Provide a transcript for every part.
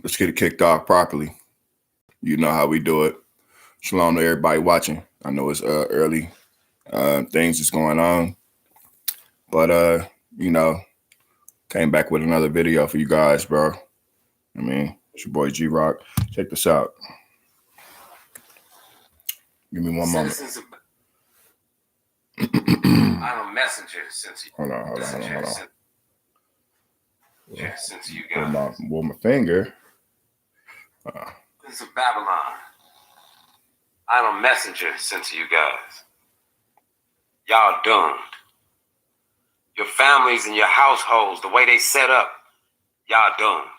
Let's get it kicked off properly. You know how we do it. Shalom to everybody watching. I know it's early. Things is going on. But you know, came back with another video for you guys, bro. I mean, it's your boy G Rock. Check this out. Give me one moment. I'm a messenger since you. Hold on. Yeah, since you got with my finger. This is Babylon. I'm a messenger since you guys. Y'all doomed. Your families and your households, the way they set up, y'all doomed.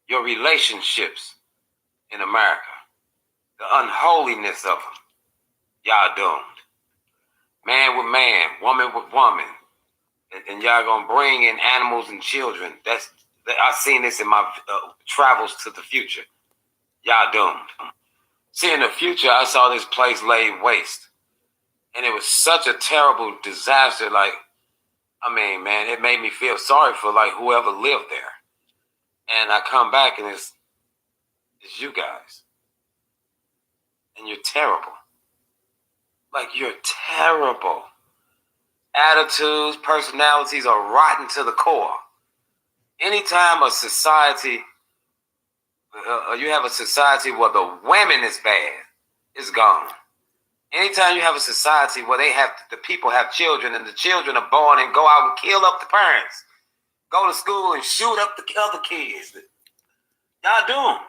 Your relationships in America, the unholiness of them, y'all doomed. Man with man, woman with woman, and y'all gonna bring in animals and children. I've seen this in my travels to the future. Y'all doomed. See, in the future, I saw this place laid waste, and it was such a terrible disaster. Like, I mean, man, it made me feel sorry for like whoever lived there. And I come back and it's you guys, and you're terrible. Like, you're terrible. Attitudes, personalities are rotten to the core. Anytime a society, you have a society where the women is bad, it's gone. Anytime you have a society where the people have children and the children are born and go out and kill up the parents, go to school and shoot up the other kids, y'all doomed.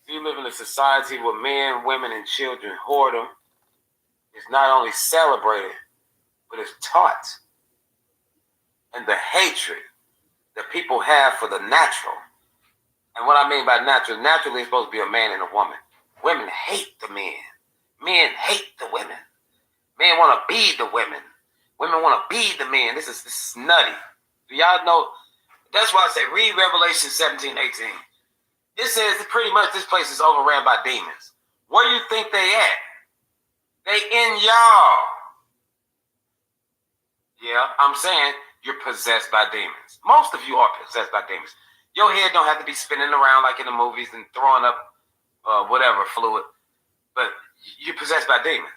You live in a society where men, women, and children, whoredom, is not only celebrated, but it's taught. And the hatred that people have for the natural. And what I mean by natural, naturally is supposed to be a man and a woman. Women hate the men. Men hate the women. Men want to be the women. Women want to be the men. This is nutty. Do y'all know? That's why I say read Revelation 17:18. It says pretty much this place is overran by demons. Where do you think they at? They in y'all. Yeah, I'm saying you're possessed by demons. Most of you are possessed by demons. Your head don't have to be spinning around like in the movies and throwing up whatever fluid, but you're possessed by demons.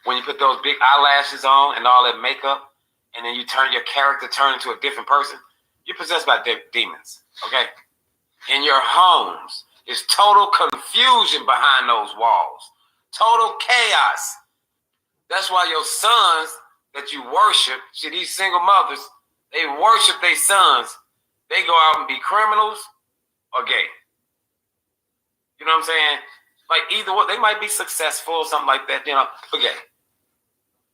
When you put those big eyelashes on and all that makeup, and then your character turn into a different person, you're possessed by demons, okay? In your homes, there's total confusion behind those walls. Total chaos. That's why your sons that you worship, see, these single mothers, they worship their sons. They go out and be criminals or gay. You know what I'm saying? Like either one, they might be successful or something like that, but gay.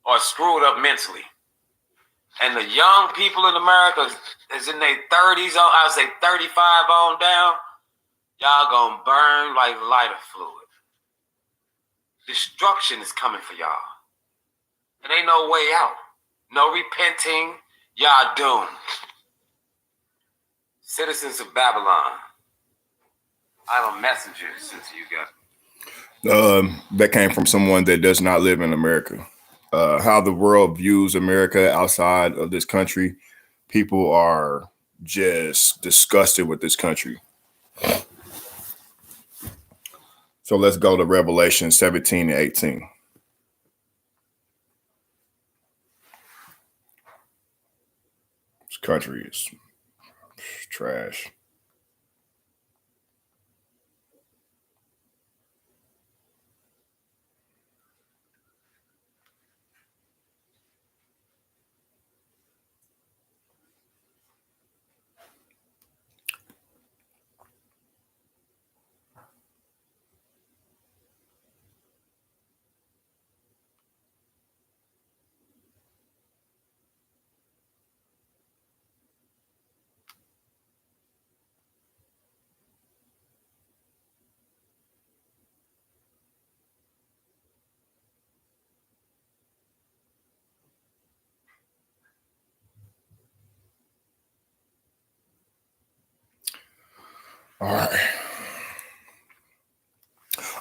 Or screwed up mentally. And the young people in America is in their 30s, I would say 35 on down, y'all gonna burn like lighter fluid. Destruction is coming for y'all. And ain't no way out. No repenting. Y'all doomed. Citizens of Babylon. I'm a messenger since you got. That came from someone that does not live in America. How the world views America outside of this country, people are just disgusted with this country. So let's go to Revelation 17:18. This country is trash.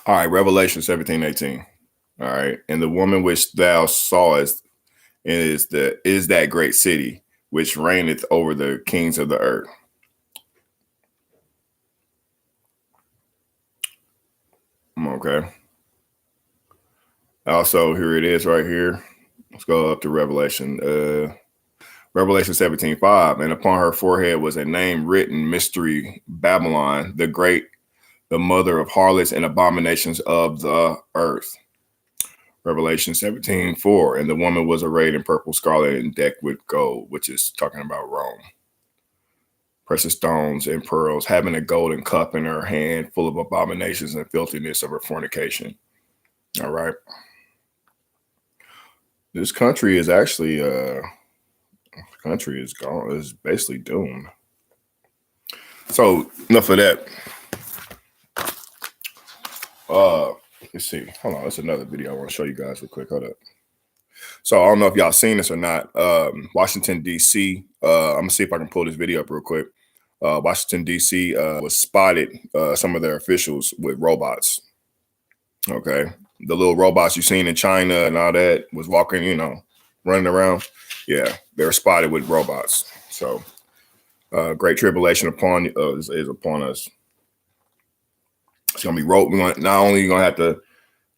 All right, Revelation 17:18. All right. And the woman which thou sawest is that great city which reigneth over the kings of the earth. Okay. Also, here it is right here. Let's go up to Revelation. Revelation 17:5. And upon her forehead was a name written, Mystery Babylon, the Great, the mother of harlots and abominations of the earth. Revelation 17:4. And the woman was arrayed in purple, scarlet, and decked with gold, which is talking about Rome. Precious stones and pearls, having a golden cup in her hand, full of abominations and filthiness of her fornication. All right. This country is actually country is gone, is basically doomed. So enough of that. Let's see. Hold on, that's another video I want to show you guys real quick. Hold up. So I don't know if y'all seen this or not. Washington, D.C. I'm gonna see if I can pull this video up real quick. Washington, D.C. Was spotted, some of their officials with robots. Okay. The little robots you seen in China and all that was walking, running around. Yeah, they were spotted with robots. So great tribulation is upon us. It's gonna be not only you're gonna have to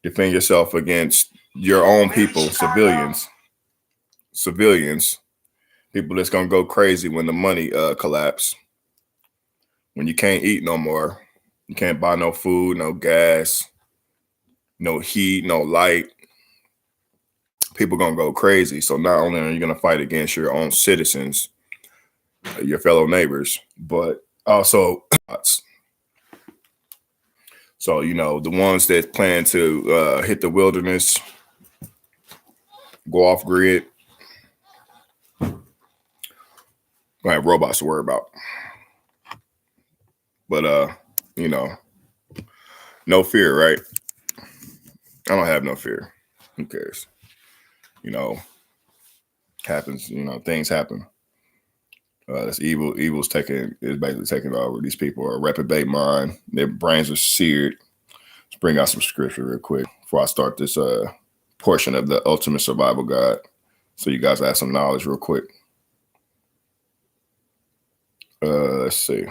defend yourself against your own people, civilians, people that's gonna go crazy when the money collapse. When you can't eat no more, you can't buy no food, no gas, no heat, no light. People gonna go crazy. So not only are you gonna fight against your own citizens, your fellow neighbors, but also so the ones that plan to hit the wilderness, go off grid, gonna have robots to worry about. But no fear, right? I don't have no fear. Who cares? Happens. Things happen. This evil. Evil's basically taking over. These people are a reprobate mind. Their brains are seared. Let's bring out some scripture real quick before I start this portion of the Ultimate Survival Guide, so you guys have some knowledge real quick. Let's see.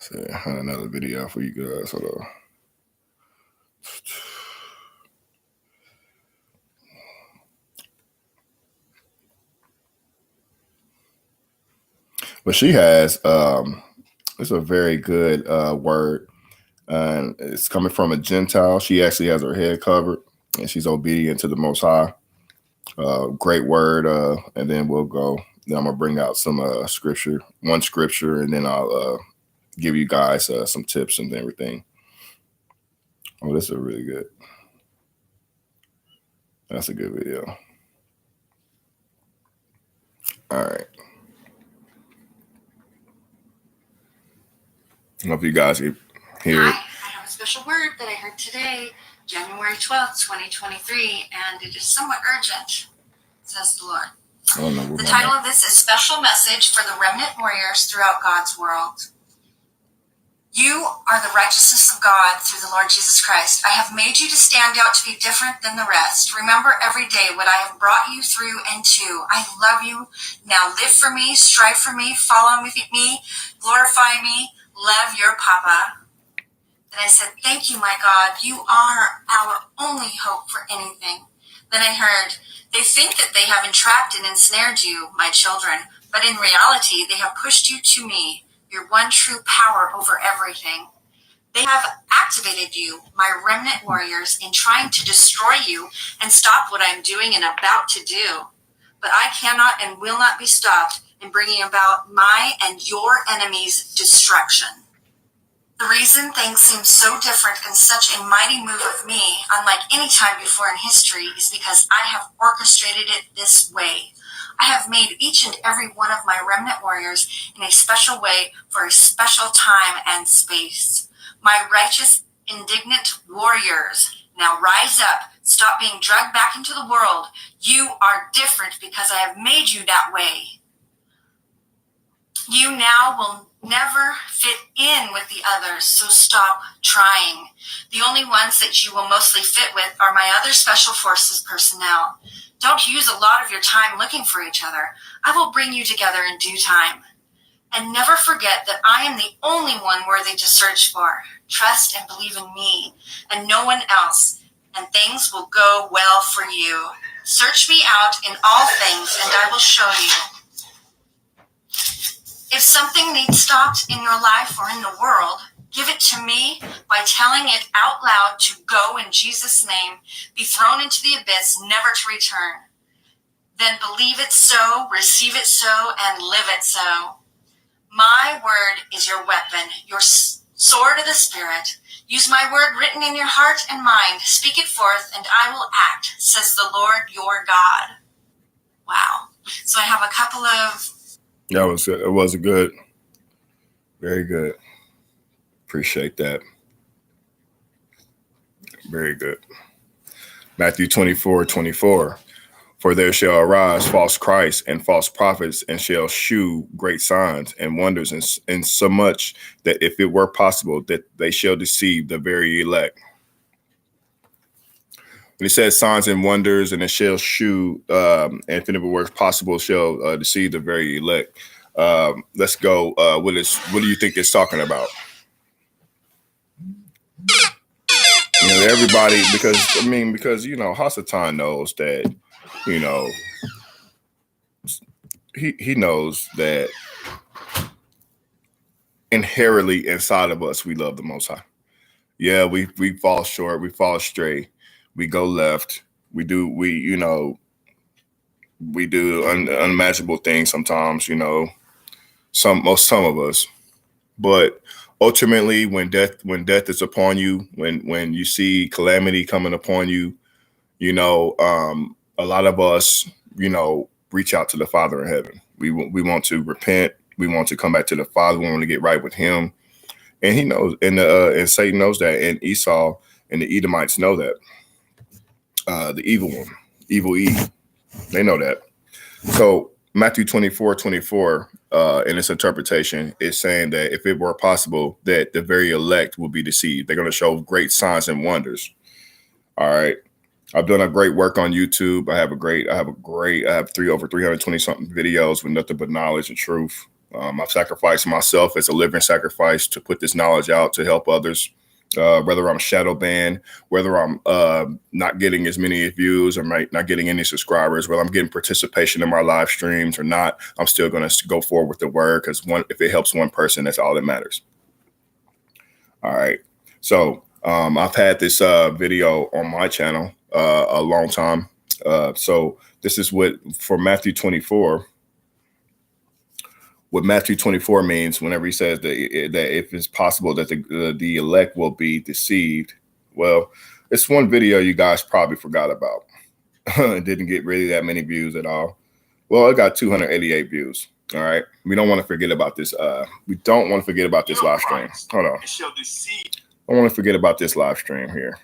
I had another video for you guys. Hold on. But she has it's a very good word, and it's coming from a Gentile. She actually has her head covered, and she's obedient to the Most High. Great word, and then we'll go. Then I'm gonna bring out some one scripture, and then I'll give you guys some tips and everything. Oh, this is really good. That's a good video. All right. I don't know if you guys can hear it. I have a special word that I heard today, January 12th, 2023, and it is somewhat urgent, says the Lord. The title of this is Special Message for the Remnant Warriors Throughout God's World. You are the righteousness of God through the Lord Jesus Christ. I have made you to stand out to be different than the rest. Remember every day what I have brought you through and to. I love you. Now live for me, strive for me, follow with me, glorify me, love your Papa. Then I said, thank you, my God. You are our only hope for anything. Then I heard, they think that they have entrapped and ensnared you, my children, but in reality, they have pushed you to me, your one true power over everything. They have activated you, my remnant warriors, in trying to destroy you and stop what I am doing and about to do. But I cannot and will not be stopped in bringing about my and your enemies' destruction. The reason things seem so different and such a mighty move of me, unlike any time before in history, is because I have orchestrated it this way. I have made each and every one of my remnant warriors in a special way for a special time and space. My righteous, indignant warriors, now rise up, stop being dragged back into the world. You are different because I have made you that way. You now will never fit in with the others, so stop trying. The only ones that you will mostly fit with are my other special forces personnel. Don't use a lot of your time looking for each other. I will bring you together in due time. And never forget that I am the only one worthy to search for. Trust and believe in me and no one else, and things will go well for you. Search me out in all things, and I will show you. If something needs stopped in your life or in the world, give it to me by telling it out loud to go in Jesus' name, be thrown into the abyss, never to return. Then believe it so, receive it so, and live it so. My word is your weapon, your sword of the Spirit. Use my word written in your heart and mind. Speak it forth, and I will act, says the Lord your God. Wow. So I have a couple of... It was a good, very good. Appreciate that. Very good. Matthew 24:24. For there shall arise false Christs and false prophets, and shall shew great signs and wonders, and so much that if it were possible, that they shall deceive the very elect. When it says signs and wonders, and it shall shew, and if it were possible, shall deceive the very elect. Let's go. What do you think it's talking about? You know, everybody, because Hasatan knows that. You know, he knows that inherently inside of us, we love the Most High. Yeah, we fall short, we fall astray, we go left, we do unimaginable things sometimes. You know, some of us, but ultimately, when death is upon you, when you see calamity coming upon you, you know. A lot of us, you know, reach out to the Father in heaven. We want to repent. We want to come back to the Father. We want to get right with Him, and He knows, and Satan knows that, and Esau and the Edomites know that. The evil one, evil Eve, they know that. So Matthew 24:24, in its interpretation, is saying that if it were possible, that the very elect will be deceived. They're going to show great signs and wonders. All right. I've done a great work on YouTube. I have over 320 something videos with nothing but knowledge and truth. I've sacrificed myself as a living sacrifice to put this knowledge out to help others. Whether I'm shadow banned, whether I'm not getting as many views or not getting any subscribers, whether I'm getting participation in my live streams or not, I'm still going to go forward with the word, because if it helps one person, that's all that matters. All right. So I've had this video on my channel a long time. So this is for Matthew 24. What Matthew 24 means whenever he says that if it's possible that the elect will be deceived. Well, it's one video you guys probably forgot about. It didn't get really that many views at all. Well, it got 288 views. All right. We don't want to forget about this. We don't want to forget about this live stream. Hold on. I want to forget about this live stream here.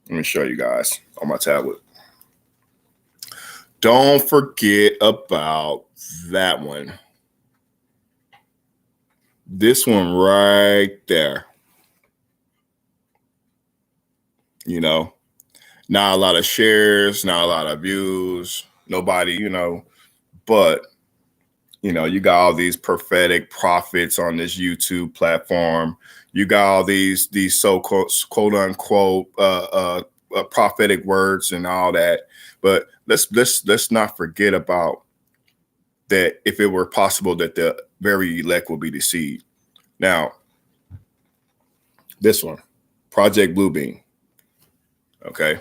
Let me show you guys on my tablet. Don't forget about that one. This one right there. You know, not a lot of shares, not a lot of views, nobody, you know, but, you know, you got all these prophetic prophets on this YouTube platform. You got all these so-called quote unquote prophetic words and all that. But let's not forget about that. If it were possible that the very elect will be deceived. Now, this one, Project Bluebeam. Okay.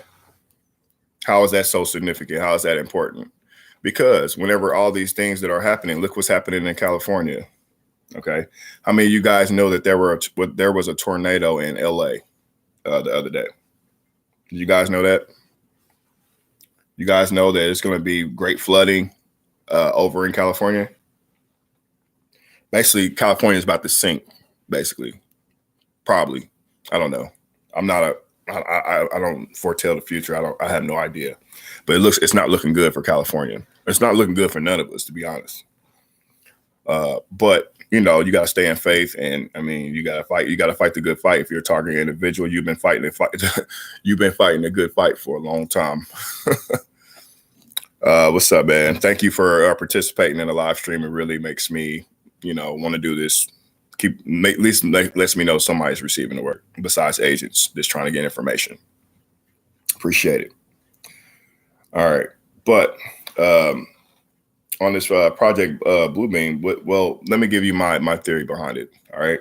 How is that so significant? How is that important? Because whenever all these things that are happening, look what's happening in California. Okay. How many of you guys know that there was a tornado in LA the other day? Did you guys know that? You guys know that it's going to be great flooding over in California? Basically, California is about to sink, basically. Probably. I don't know. I don't foretell the future. I have no idea. But it's not looking good for California. It's not looking good for none of us, to be honest. But you know, you gotta stay in faith, and I mean, you gotta fight. You gotta fight the good fight. If you're a targeted individual, you've been fighting you've been fighting a good fight for a long time. What's up, man? Thank you for participating in the live stream. It really makes me, want to do this, at least lets me know somebody's receiving the word besides agents just trying to get information. Appreciate it. All right. But on this project Bluebeam, well, let me give you my theory behind it. All right.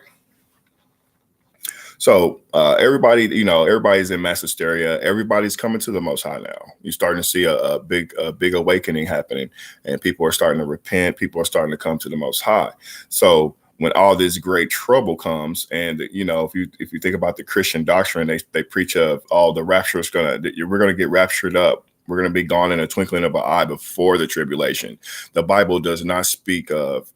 So everybody's in mass hysteria. Everybody's coming to the Most High now. You're starting to see a big awakening happening, and people are starting to repent. People are starting to come to the Most High. So when all this great trouble comes, and if you think about the Christian doctrine, they preach of all the rapture is we're gonna get raptured up. We're gonna be gone in a twinkling of an eye before the tribulation. The Bible does not speak of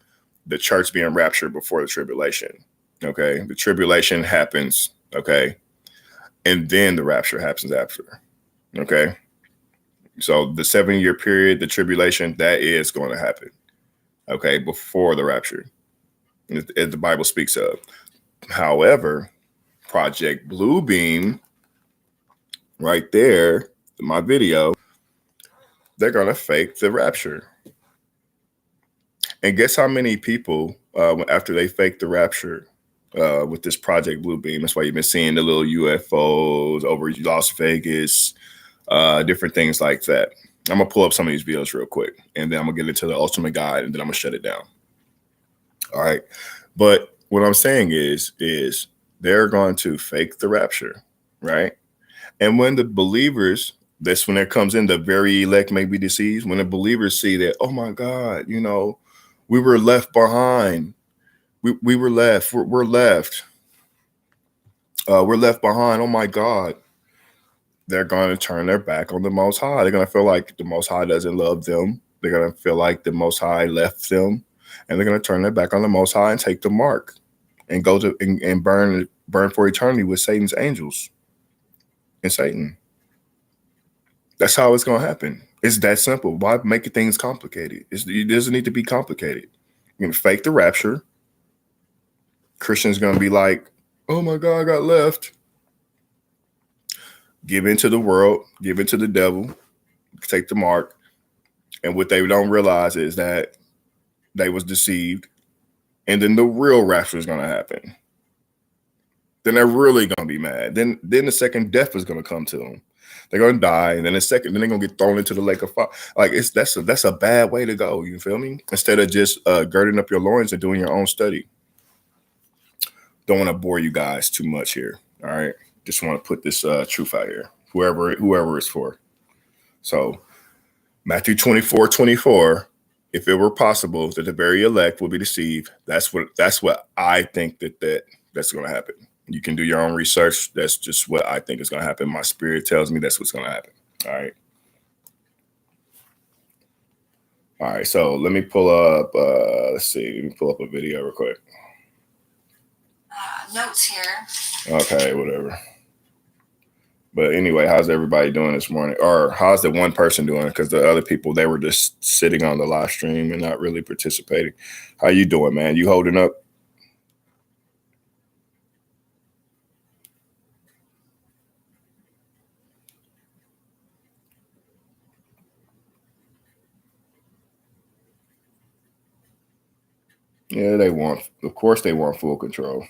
the church being raptured before the tribulation. Okay, the tribulation happens, okay, and then the rapture happens after. Okay, so the 7-year period, the tribulation, that is going to happen, okay, before the rapture, as the Bible speaks of. However, Project Bluebeam, right there in my video, they're going to fake the rapture. And guess how many people, after they fake the rapture, with this Project Bluebeam, that's why you've been seeing the little UFOs over Las Vegas, different things like that. I'm gonna pull up some of these videos real quick, and then I'm gonna get into the ultimate guide, and then I'm gonna shut it down. All right, but what I'm saying is they're going to fake the rapture, right? And when the believers, that's when it comes in, the very elect may be deceived. When the believers see that, oh my God, we were left behind. We were left. We're left. We're left behind. Oh my God. They're going to turn their back on the Most High. They're going to feel like the Most High doesn't love them. They're going to feel like the Most High left them, and they're going to turn their back on the Most High and take the mark and go to and burn for eternity with Satan's angels and Satan. That's how it's going to happen. It's that simple. Why make things complicated? It doesn't need to be complicated. You're going to fake the rapture. Christians going to be like, oh my God, I got left. Give into the world, give into the devil, take the mark. And what they don't realize is that they was deceived. And then the real rapture is going to happen. Then they're really going to be mad. Then the second death is going to come to them. They're going to die. And then they're going to get thrown into the lake of fire. Like that's a bad way to go. You feel me? Instead of just girding up your loins and doing your own study. Don't want to bore you guys too much here. All right. Just want to put this truth out here. Whoever it's for. So Matthew 24:24. If it were possible that the very elect will be deceived, that's what I think that's going to happen. You can do your own research. That's just what I think is going to happen. My spirit tells me that's what's going to happen. All right. All right. So let me pull up. Let's see. Let me pull up a video real quick. Notes here. Okay, whatever. But anyway, how's everybody doing this morning? Or how's the one person doing? Because the other people, they were just sitting on the live stream and not really participating. How you doing, man? You holding up? Yeah, of course they want full control.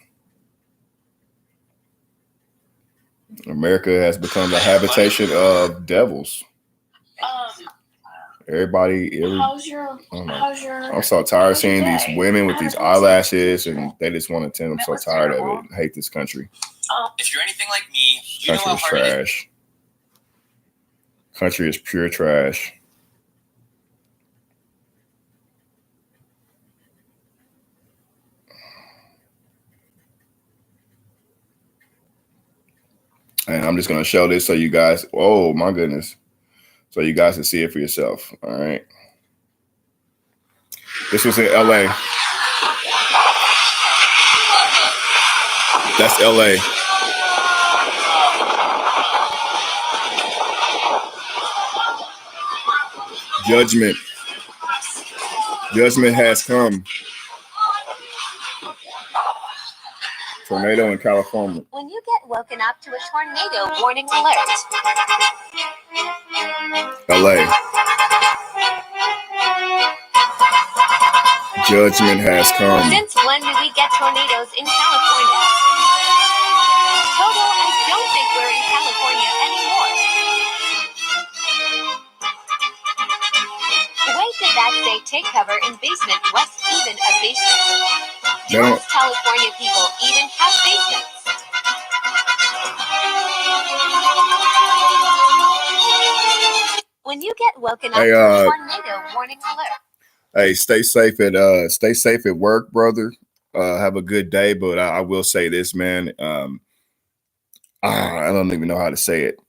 America has become the habitation of devils. I'm so tired of seeing these women with these eyelashes, and they just want to tell them. I'm so tired of it. I hate this country. If you're anything like me, you Country know is how hard trash. Country is pure trash. And I'm just going to show this so you guys, oh my goodness, so you guys can see it for yourself. All right. This was in LA. That's LA. Judgment. Judgment has come. Tornado in California. When you get woken up to a tornado warning alert. LA. Judgment has come. Since when do we get tornadoes in California? Toto, I don't think we're in California anymore. Wait, did that say take cover in basement? What's even a basement? Do us California people even have basements? When you get woken up to a tornado warning alert. Hey, stay safe at work, brother. Have a good day, but I will say this, man. I don't even know how to say it.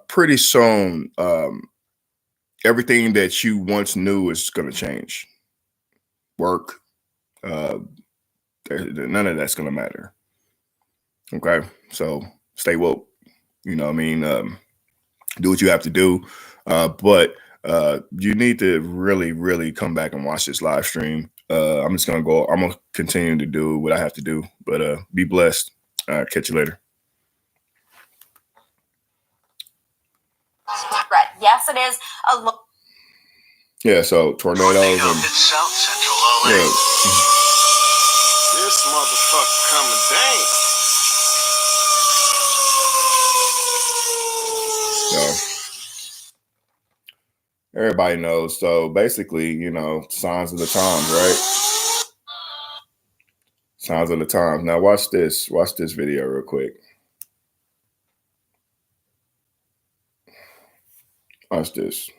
Pretty soon, everything that you once knew is going to change. Work, none of that's going to matter. Okay, so stay woke. You know what I mean? Do what you have to do, but you need to really, really come back and watch this live stream. I'm gonna continue to do what I have to do, but be blessed. Catch you later. Yes, it is a Yeah, so tornadoes and South Central LA. yeah. This motherfucker coming down. So everybody knows. So basically, you know, signs of the times, right? Signs of the times. Now watch this. Watch this video real quick. Watch this.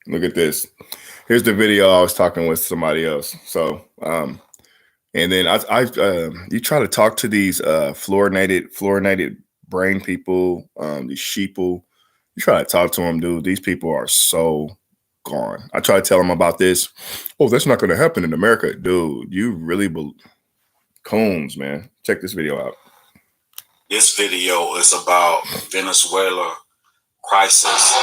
Look at this. Here's the video. I was talking with somebody else. So, and then you try to talk to these fluorinated brain people, these sheeple. You try to talk to them, dude. These people are so gone. I try to tell them about this. Oh, that's not going to happen in America, dude. You really Combs, man. Check this video out. This video is about Venezuela crisis.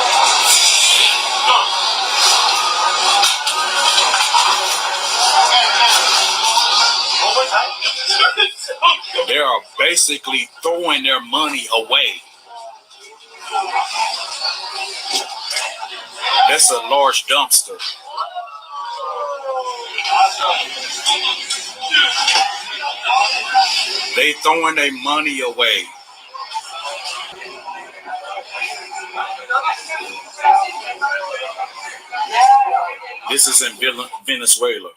They are basically throwing their money away. That's a large dumpster. They throwing their money away. This is in Venezuela.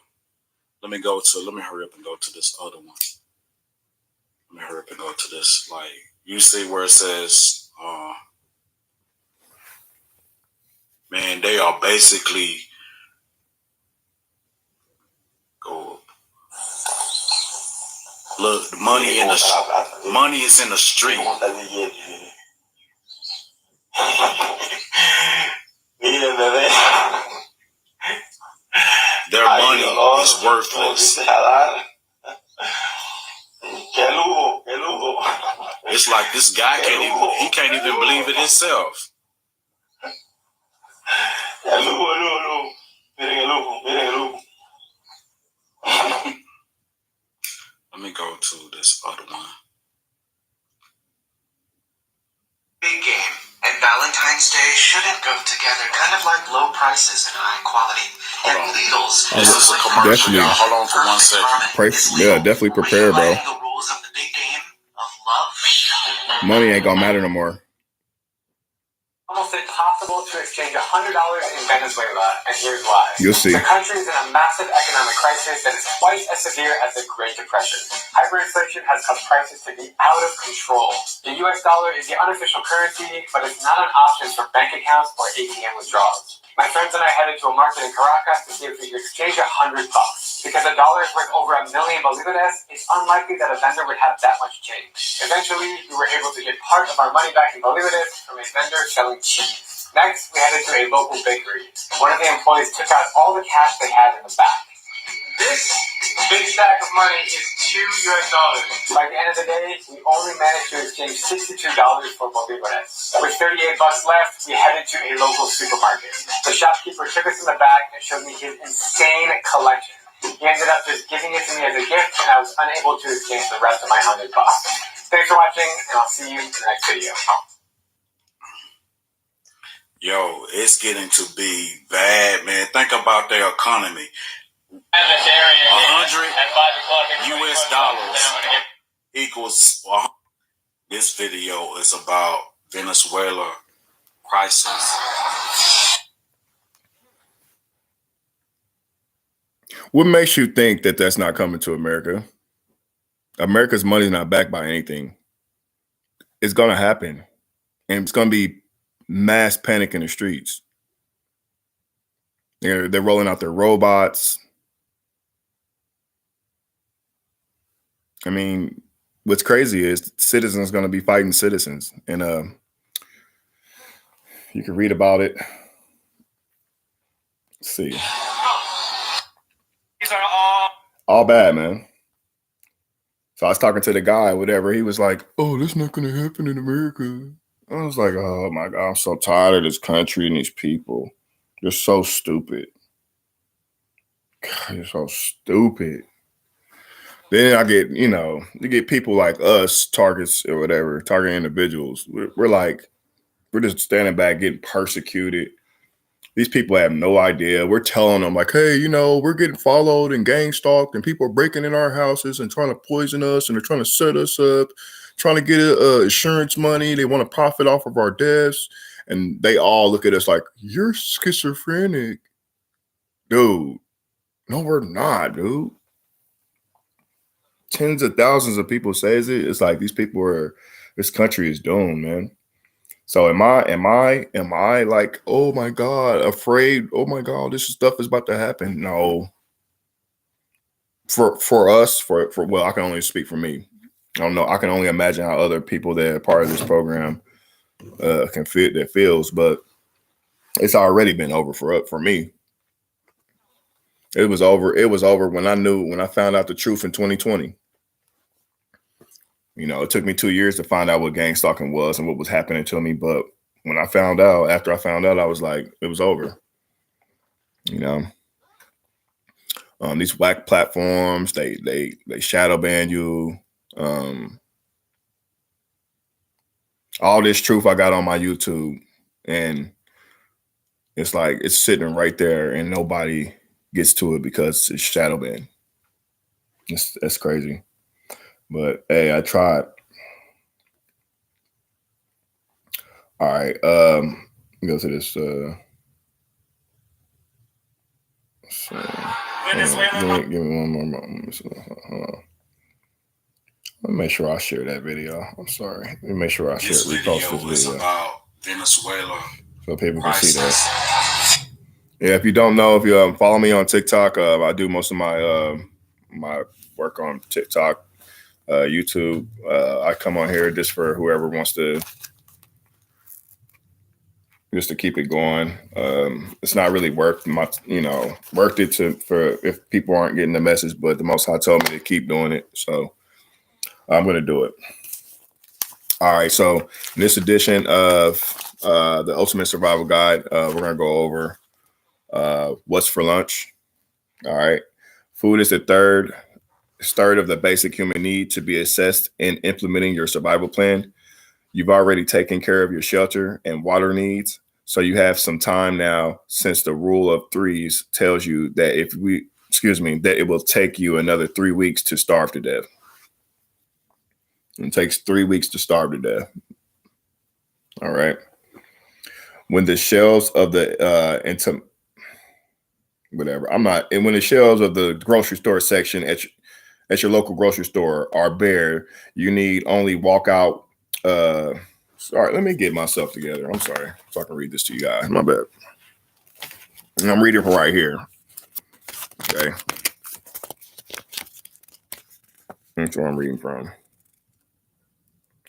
Let me hurry up and go to this other one. Let me hurry up and go to this. Like, you see where it says, man, they are basically go. Look, the money is in the street. Their money is worthless. It's like this guy can't even believe it himself. Let me go to this other one. Big game and Valentine's Day shouldn't go together, kind of like low prices and high quality. And legals. This is a commercial, y'all. Hold on for 1 second. Definitely prepare, bro. The rules of the big game of love. Money ain't gonna matter no more. Almost impossible to exchange $100 in Venezuela, and here's why. You'll see. The country is in a massive economic crisis that is twice as severe as the Great Depression. Hyperinflation has caused prices to be out of control. The US dollar is the unofficial currency, but it's not an option for bank accounts or ATM withdrawals. My friends and I headed to a market in Caracas to see if we could exchange $100. Because a dollar is worth over 1 million bolivares, it's unlikely that a vendor would have that much change. Eventually, we were able to get part of our money back in bolivares from a vendor selling cheese. Next, we headed to a local bakery. One of the employees took out all the cash they had in the back. This big stack of money is $2. By the end of the day, we only managed to exchange $62 for bolivares. With $38 left, we headed to a local supermarket. The shopkeeper took us in the back and showed me his insane collection. He ended up just giving it to me as a gift, and I was unable to exchange the rest of my $100. Thanks for watching, and I'll see you in the next video. Yo, it's getting to be bad, man. Think about their economy. 100 US dollars equals. This video is about Venezuela crisis. What makes you think that that's not coming to America? America's money is not backed by anything. It's going to happen. And it's going to be mass panic in the streets. They're rolling out their robots. I mean, what's crazy is citizens going to be fighting citizens. And you can read about it. Let's see. These are all bad, man. So I was talking to the guy, whatever. He was like, "Oh, that's not going to happen in America." I was like, "Oh my God, I'm so tired of this country and these people. They're so stupid. God, you're so stupid." Then I get, you get people like us, targets or whatever, target individuals. We're just standing back getting persecuted. These people have no idea. We're telling them like, hey, we're getting followed and gang stalked and people are breaking in our houses and trying to poison us and they're trying to set us up, trying to get insurance money. They want to profit off of our deaths. And they all look at us like, you're schizophrenic. Dude, no, we're not, dude. Tens of thousands of people says it. It's like this country is doomed, man. So am I like, oh my God, afraid? Oh my God, this stuff is about to happen. No. For us, well, I can only speak for me. I don't know. I can only imagine how other people that are part of this program can feel their feels, but it's already been over for me. It was over. It was over when I found out the truth in 2020. It took me 2 years to find out what gang stalking was and what was happening to me. But when I found out, after I found out, I was like, it was over. These whack platforms, they shadow ban you. All this truth I got on my YouTube, and it's like it's sitting right there, and nobody gets to it because it's shadow banned. That's crazy. But hey, I tried. All right. Go to this. Give me one more moment. Let me make sure I share that video. I'm sorry. Let me make sure I repost this video. About Venezuela. So people can see that. Yeah, if you don't know, if you follow me on TikTok, I do most of my my work on TikTok. YouTube. I come on here just for whoever wants to, just to keep it going. It's not really worth it for if people aren't getting the message, but the Most High told me to keep doing it, so I'm going to do it. All right, so in this edition of the Ultimate Survival Guide, we're going to go over what's for lunch. All right, food is the third of the basic human need to be assessed in implementing your survival plan. You've already taken care of your shelter and water needs, so you have some time now, since the rule of threes tells you that that it will take you another 3 weeks to starve to death. It takes 3 weeks to starve to death. All right. When the shelves of the when the shelves of the grocery store section at your local grocery store are bare, you need only walk out. Sorry, let me get myself together. I'm sorry, so I can read this to you guys. My bad. And I'm reading from right here. Okay. That's where I'm reading from.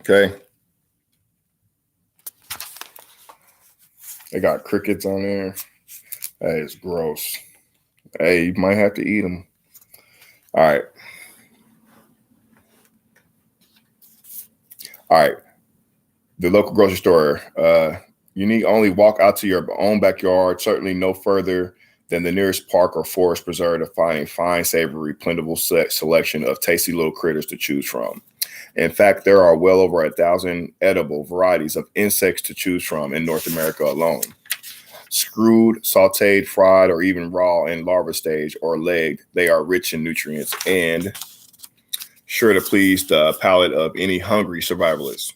Okay. They got crickets on there. Hey, it's gross. Hey, you might have to eat them. All right. All right. The local grocery store. You need only walk out to your own backyard, certainly no further than the nearest park or forest preserve to find a fine, savory, plentiful selection of tasty little critters to choose from. In fact, there are well over 1,000 edible varieties of insects to choose from in North America alone. Screwed, sauteed, fried, or even raw in larva stage or legged, they are rich in nutrients and sure to please the palate of any hungry survivalist.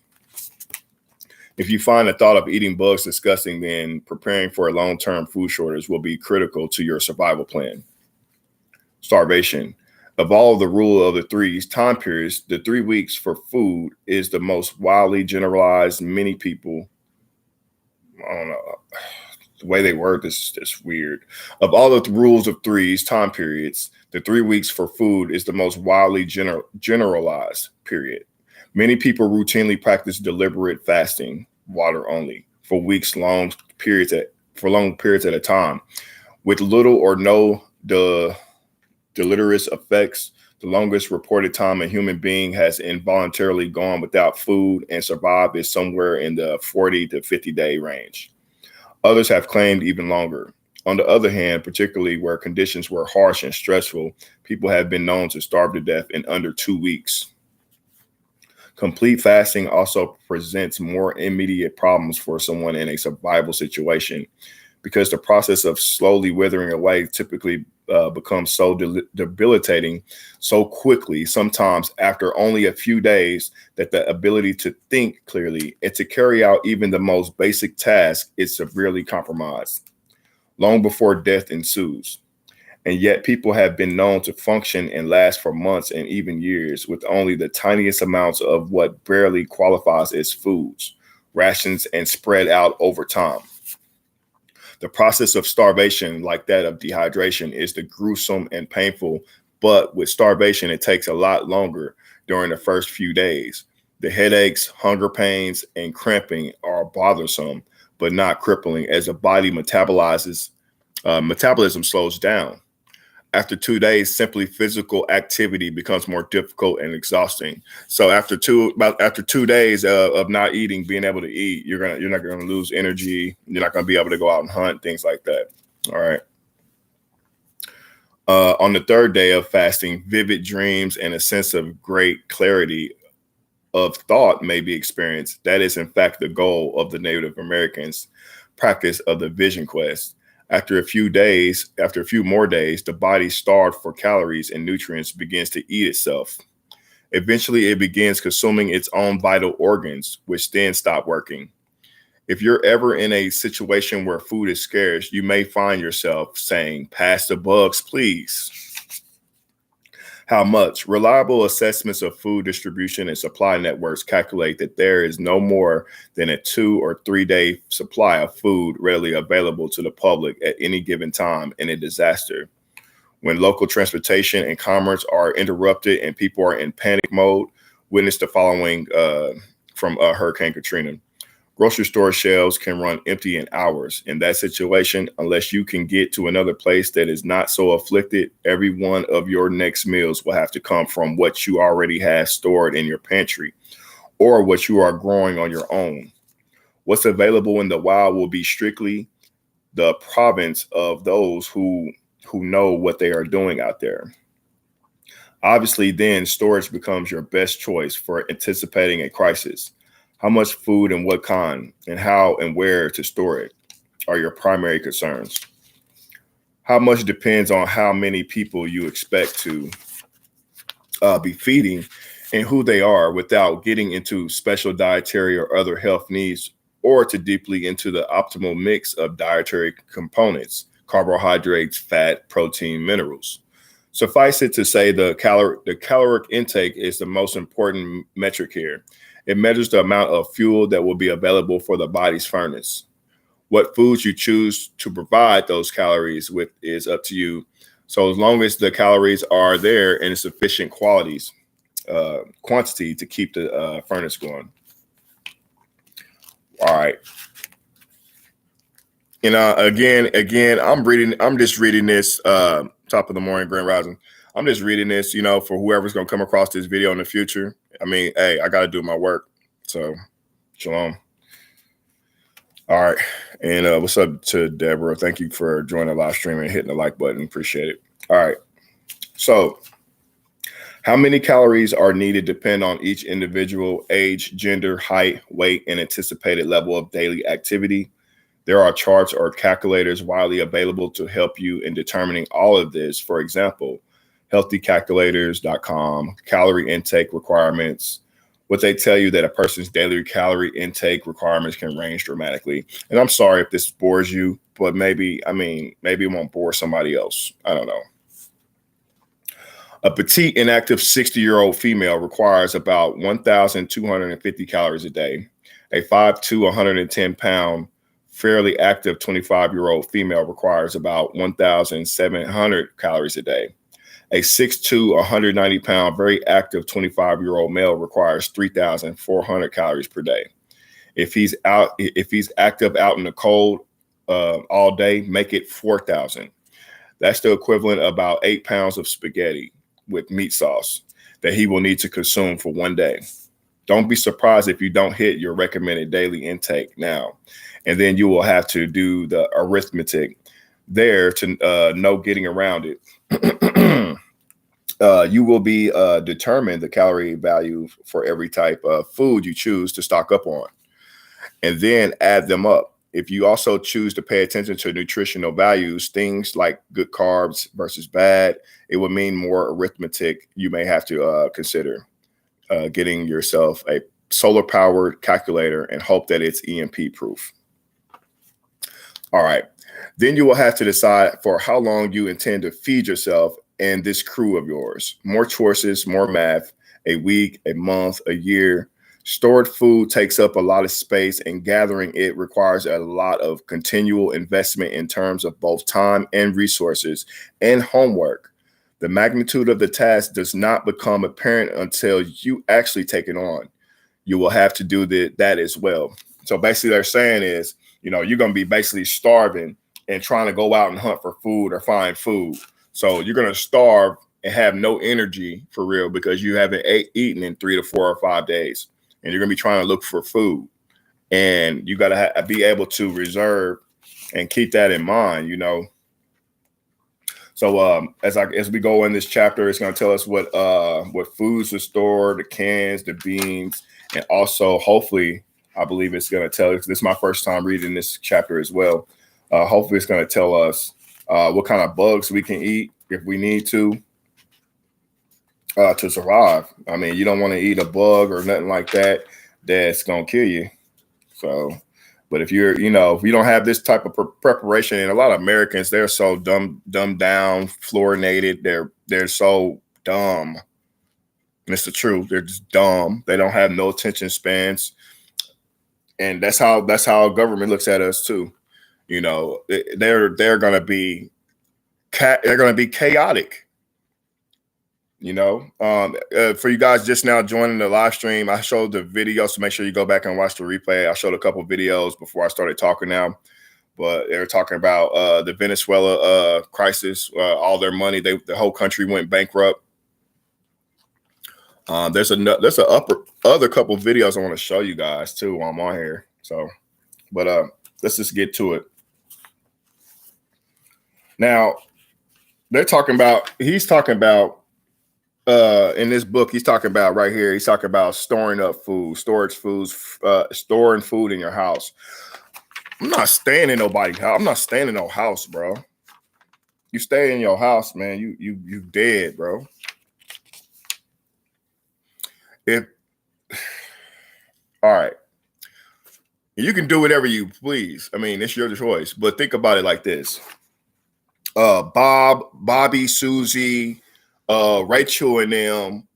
If you find the thought of eating bugs disgusting, then preparing for a long-term food shortage will be critical to your survival plan. Starvation. Of all the rule of the threes time periods, the 3 weeks for food is the most widely generalized. Many people, I don't know, the way they word this is just weird. Of all the rules of threes time periods, the 3 weeks for food is the most widely generalized period. Many people routinely practice deliberate fasting, water only, for long periods at a time, with little or no deleterious effects. The longest reported time a human being has involuntarily gone without food and survived is somewhere in the 40 to 50-day range. Others have claimed even longer. On the other hand, particularly where conditions were harsh and stressful, people have been known to starve to death in under 2 weeks. Complete fasting also presents more immediate problems for someone in a survival situation because the process of slowly withering away typically becomes so debilitating so quickly, sometimes after only a few days, that the ability to think clearly and to carry out even the most basic task is severely compromised, long before death ensues. And yet people have been known to function and last for months and even years with only the tiniest amounts of what barely qualifies as foods, rations, and spread out over time. The process of starvation, like that of dehydration, is the gruesome and painful, but with starvation, it takes a lot longer during the first few days. The headaches, hunger pains, and cramping are bothersome, but not crippling as the body metabolism slows down. After 2 days, simply physical activity becomes more difficult and exhausting. So after 2 days of not eating, being able to eat, you're not gonna lose energy. You're not gonna be able to go out and hunt, things like that. All right. On the 3rd day of fasting, vivid dreams and a sense of great clarity of thought may be experienced. That is, in fact, the goal of the Native Americans' practice of the vision quest. After a few more days, the body, starved for calories and nutrients, begins to eat itself. Eventually, it begins consuming its own vital organs, which then stop working. If you're ever in a situation where food is scarce, you may find yourself saying, "Pass the bugs, please." How much? Reliable assessments of food distribution and supply networks calculate that there is no more than a 2 or 3 day supply of food readily available to the public at any given time in a disaster. When local transportation and commerce are interrupted and people are in panic mode, witness the following from Hurricane Katrina. Grocery store shelves can run empty in hours. In that situation, unless you can get to another place that is not so afflicted, every one of your next meals will have to come from what you already have stored in your pantry or what you are growing on your own. What's available in the wild will be strictly the province of those who know what they are doing out there. Obviously, then storage becomes your best choice for anticipating a crisis. How much food and what kind, and how and where to store it are your primary concerns. How much depends on how many people you expect to be feeding and who they are, without getting into special dietary or other health needs, or to deeply into the optimal mix of dietary components, carbohydrates, fat, protein, minerals. Suffice it to say, the caloric intake is the most important metric here. It measures the amount of fuel that will be available for the body's furnace. What foods you choose to provide those calories with is up to you. So as long as the calories are there in sufficient quantity to keep the furnace going. All right. And again, I'm just reading this top of the morning, Grand Rising. I'm just reading this, for whoever's going to come across this video in the future. I mean, hey, I got to do my work. So, shalom. All right. And what's up to Deborah? Thank you for joining the live stream and hitting the like button. Appreciate it. All right. So how many calories are needed depend on each individual age, gender, height, weight, and anticipated level of daily activity. There are charts or calculators widely available to help you in determining all of this. For example, healthycalculators.com, calorie intake requirements. What they tell you that a person's daily calorie intake requirements can range dramatically. And I'm sorry if this bores you, but maybe it won't bore somebody else. I don't know. A petite, inactive 60-year-old female requires about 1,250 calories a day. A 5'2", 110-pound, fairly active 25-year-old female requires about 1,700 calories a day. A 6'2", 190-pound, very active 25-year-old male requires 3,400 calories per day. If he's active out in the cold all day, make it 4,000. That's the equivalent of about 8 pounds of spaghetti with meat sauce that he will need to consume for one day. Don't be surprised if you don't hit your recommended daily intake now, and then you will have to do the arithmetic there to know getting around it. You will be determine the calorie value for every type of food you choose to stock up on, and then add them up. If you also choose to pay attention to nutritional values, things like good carbs versus bad, it would mean more arithmetic you may have to consider getting yourself a solar-powered calculator and hope that it's EMP proof. All right. Then you will have to decide for how long you intend to feed yourself and this crew of yours. More choices, more math, a week, a month, a year. Stored food takes up a lot of space, and gathering it requires a lot of continual investment in terms of both time and resources and homework. The magnitude of the task does not become apparent until you actually take it on. You will have to do that as well. So basically they're saying is, you're going to be basically starving and trying to go out and hunt for food or find food. So you're going to starve and have no energy for real because you haven't eaten in 3 to 4 or 5 days. And you're going to be trying to look for food. And you got to be able to reserve and keep that in mind, So as we go in this chapter, it's going to tell us what foods are stored, the cans, the beans, and also hopefully, I believe it's going to tell us, this is my first time reading this chapter as well. Hopefully it's going to tell us what kind of bugs we can eat if we need to survive. I mean, you don't want to eat a bug or nothing like that that's going to kill you. So, but if you're, if you don't have this type of preparation, and a lot of Americans, they're so dumbed down, fluorinated. They're so dumb. And it's the truth. They're just dumb. They don't have no attention spans. And that's how government looks at us too. They're going to be chaotic. For you guys just now joining the live stream, I showed the video, so make sure you go back and watch the replay. I showed a couple of videos before I started talking now, but they were talking about the Venezuela crisis, all their money, the whole country went bankrupt. There's other couple of videos I want to show you guys too while I'm on here. So, but let's just get to it. Now, he's talking about in this book, he's talking about right here, he's talking about storing up food, storing food in your house. I'm not staying in nobody's house. I'm not staying in no house, bro. You stay in your house, man. You dead, bro. All right. You can do whatever you please. I mean, it's your choice, but think about it like this. Bobby, Susie, Rachel and them,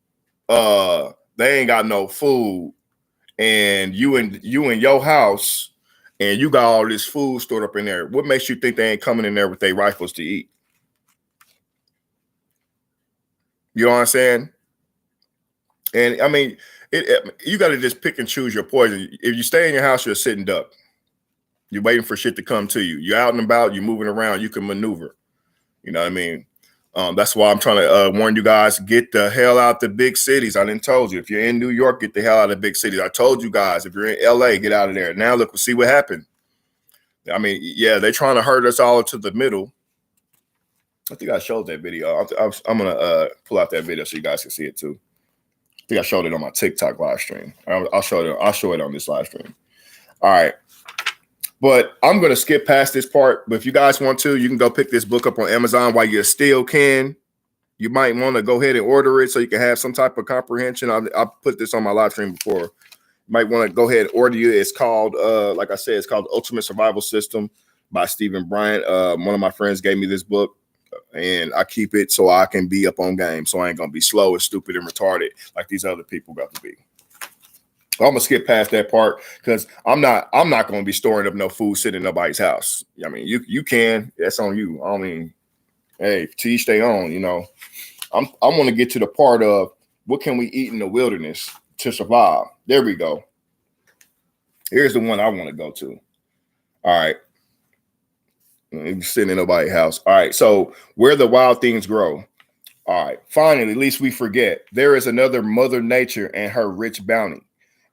they ain't got no food, and you in your house, and you got all this food stored up in there. What makes you think they ain't coming in there with their rifles to eat? You know what I'm saying? And I mean, you got to just pick and choose your poison. If you stay in your house, you're a sitting duck. You're waiting for shit to come to you. You're out and about. You're moving around. You can maneuver. You know what I mean? That's why I'm trying to warn you guys, get the hell out the big cities. I didn't told you. If you're in New York, get the hell out of the big cities. I told you guys, if you're in LA, get out of there. Now look, we'll see what happened. I mean, yeah, they're trying to herd us all into the middle. I think I showed that video. I'm gonna pull out that video so you guys can see it too. I think I showed it on my TikTok live stream. I'll show it on this live stream. All right. But I'm gonna skip past this part. But if you guys want to, you can go pick this book up on Amazon while you still can. You might want to go ahead and order it so you can have some type of comprehension. I put this on my live stream before. You might want to go ahead and order it. It's called, like I said, it's called Ultimate Survival System by Stephen Bryant. One of my friends gave me this book, and I keep it so I can be up on game. So I ain't gonna be slow and stupid and retarded like these other people got to be. I'm gonna skip past that part because I'm not gonna be storing up no food sitting in nobody's house. I mean, you can. That's on you. I mean, hey, to each their own. You know, I want to get to the part of what can we eat in the wilderness to survive. There we go. Here's the one I want to go to. All right. Sitting in nobody's house. All right. So where the wild things grow. All right. Finally, least we forget, there is another Mother Nature and her rich bounty.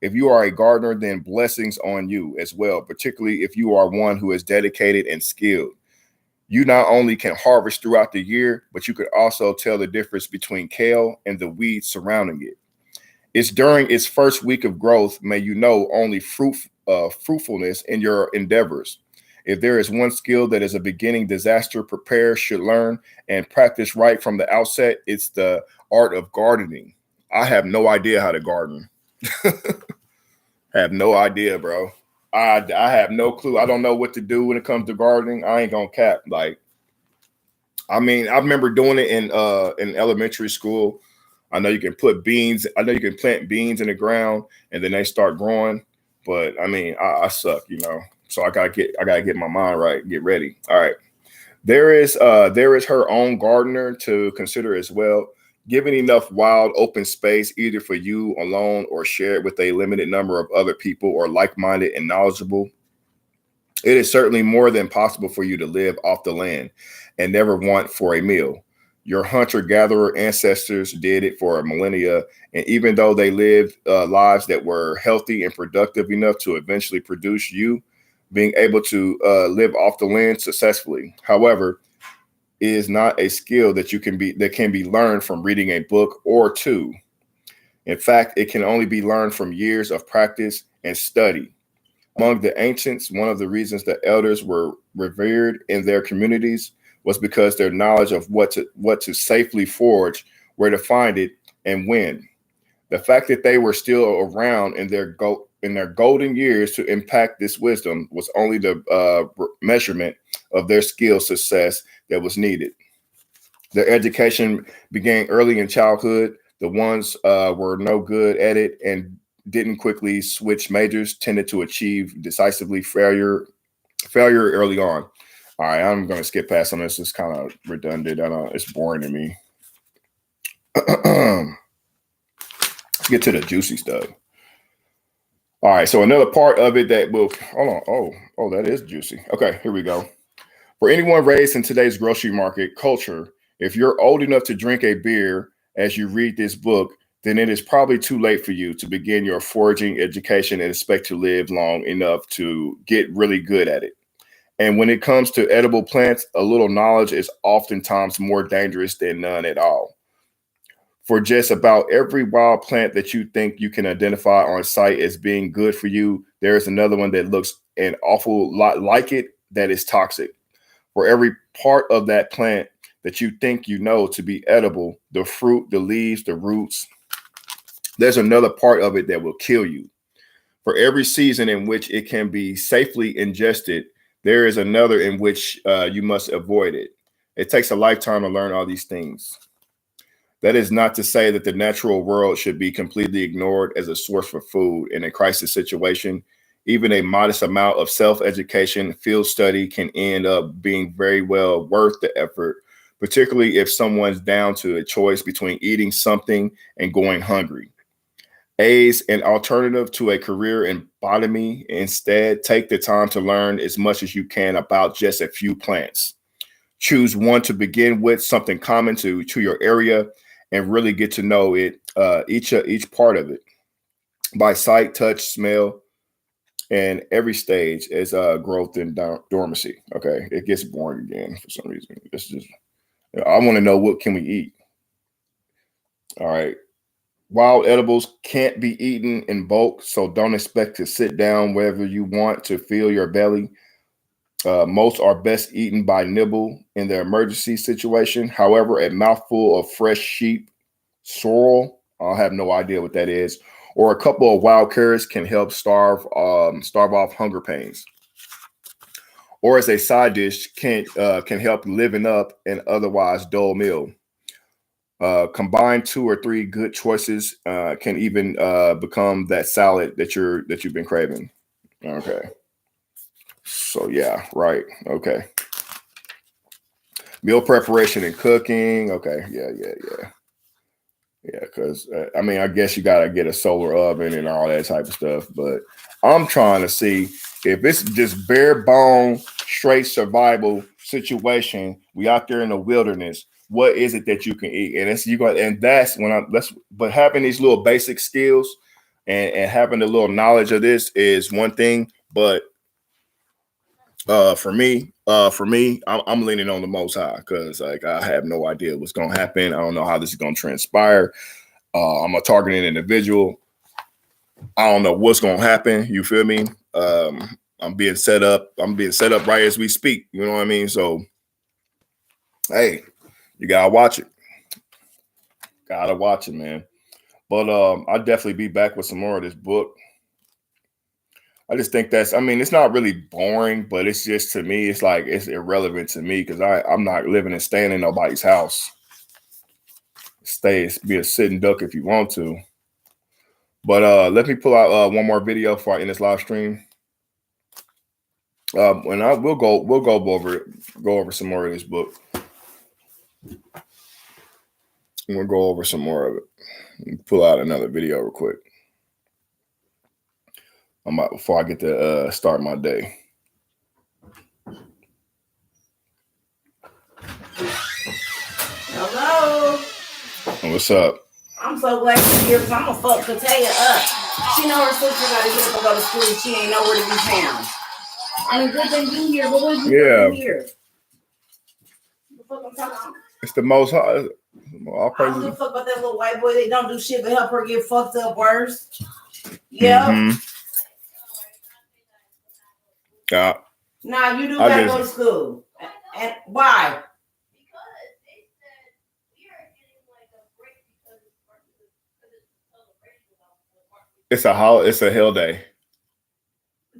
If you are a gardener, then blessings on you as well, particularly if you are one who is dedicated and skilled. You not only can harvest throughout the year, but you could also tell the difference between kale and the weeds surrounding it. It's during its first week of growth, may you know only fruitfulness in your endeavors. If there is one skill that is a beginning disaster preparer should learn and practice right from the outset, it's the art of gardening. I have no idea how to garden. Have no idea, bro. I have no clue. I don't know what to do when it comes to gardening. I ain't gonna cap. Like, I mean, I remember doing it in elementary school. I know you can put beans. I know you can plant beans in the ground and then they start growing. But I mean, I suck, you know. So I gotta get my mind right, get ready. All right. There is her own gardener to consider as well. Given enough wild open space, either for you alone or share it with a limited number of other people or like-minded and knowledgeable, it is certainly more than possible for you to live off the land and never want for a meal. Your hunter-gatherer ancestors did it for millennia, and even though they lived lives that were healthy and productive enough to eventually produce you being able to live off the land successfully. However, is not a skill that can be learned from reading a book or two. In fact, it can only be learned from years of practice and study. Among the ancients, one of the reasons the elders were revered in their communities was because their knowledge of what to safely forage, where to find it, and when. The fact that they were still around in their golden years to impact this wisdom was only the measurement of their skill success that was needed. Their education began early in childhood. The ones were no good at it and didn't quickly switch majors tended to achieve decisively failure early on. All right, I'm going to skip past some of this. It's kind of redundant. I know it's boring to me. Let's get to the juicy stuff. All right, so another part of it that will, hold on. Oh, that is juicy. Okay, here we go. For anyone raised in today's grocery market culture, if you're old enough to drink a beer as you read this book, then it is probably too late for you to begin your foraging education and expect to live long enough to get really good at it. And when it comes to edible plants, a little knowledge is oftentimes more dangerous than none at all. For just about every wild plant that you think you can identify on site as being good for you, there is another one that looks an awful lot like it that is toxic. For every part of that plant that you think you know to be edible, the fruit, the leaves, the roots, there's another part of it that will kill you. For every season in which it can be safely ingested, there is another in which you must avoid it. It takes a lifetime to learn all these things. That is not to say that the natural world should be completely ignored as a source for food in a crisis situation. Even a modest amount of self-education, field study can end up being very well worth the effort, particularly if someone's down to a choice between eating something and going hungry. As an alternative to a career in botany, instead, take the time to learn as much as you can about just a few plants. Choose one to begin with, something common to your area, and really get to know it, each part of it, by sight, touch, smell, and every stage is growth and dormancy. Okay, it gets boring again for some reason. It's just, I want to know, what can we eat? All right. Wild edibles can't be eaten in bulk, so don't expect to sit down wherever you want to fill your belly. Most are best eaten by nibble in the emergency situation. However, a mouthful of fresh sheep sorrel, I have no idea what that is, or a couple of wild carrots can help starve off hunger pains. Or as a side dish, can help liven up an otherwise dull meal. Combine 2 or 3 good choices can even become that salad that you've been craving. Okay. So yeah, right. Okay. Meal preparation and cooking. Okay. Yeah. Because I mean, I guess you gotta get a solar oven and all that type of stuff. But I'm trying to see if it's just bare bone, straight survival situation. We out there in the wilderness. What is it that you can eat? And but having these little basic skills and having a little knowledge of this is one thing. But for me, I'm leaning on the Most High, because like I have no idea what's gonna happen. I don't know how this is gonna transpire. I'm a targeted individual. I don't know what's gonna happen. You feel me? I'm being set up. Right as we speak. You know what I mean? So, hey, you gotta watch it. Gotta watch it, man. But I'll definitely be back with some more of this book. I just think it's not really boring, but it's just, to me, it's like it's irrelevant to me, because I'm not living and staying in nobody's house. Be a sitting duck if you want to. But let me pull out one more video before I end this live stream. And we'll go over some more of this book. We'll go over some more of it. Pull out another video real quick. Before I get to start my day. Hello. What's up? I'm so glad you're here, because I'm gonna fuck Katia up. She know her sister gotta get up and go to school, and she ain't nowhere to be found. I mean, good thing you here, but what you doing here? The fuck I'm talking about? It's the Most High. I don't give a fuck about that little white boy. They don't do shit but help her get fucked up worse. Yeah. Mm-hmm. Yeah. Nah, you do gotta go to school. And why? It's a hell day.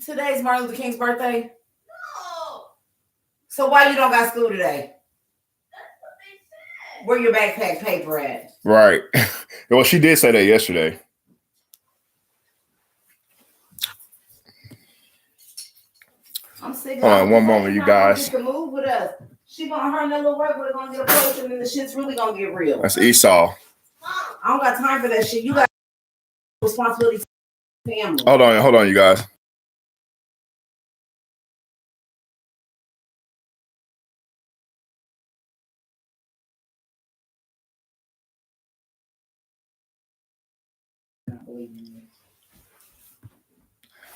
Today's Martin Luther King's birthday. No. So why you don't got school today? That's what they said. Where your backpack paper at? Right. Well, she did say that yesterday. I'm sick of Hold on one moment, you guys. To move with us. She gonna her and that little white boy gonna get approached, and then the shit's really gonna get real. That's Esau. I don't got time for that shit. You got responsibility for the family. Hold on, you guys.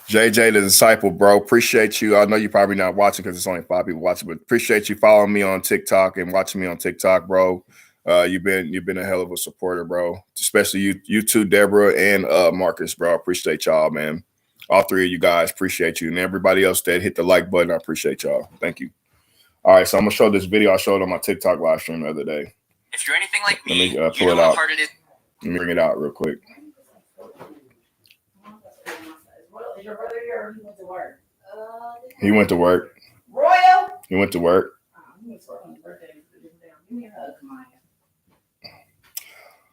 JJ the Disciple, bro. Appreciate you. I know you're probably not watching because it's only 5 people watching, but appreciate you following me on TikTok and watching me on TikTok, bro. You've been a hell of a supporter, bro. Especially you two, Deborah and Marcus, bro. Appreciate y'all, man. All 3 of you guys, appreciate you. And everybody else that hit the like button, I appreciate y'all. Thank you. All right, so I'm gonna show this video I showed on my TikTok live stream the other day. If you're anything like me, Let me pull it out. Let me bring it out real quick. Is your brother here, or he went to work? He went to work. Royal? He went to work. He went to work on his birthday. Give me a hug, Kamaya.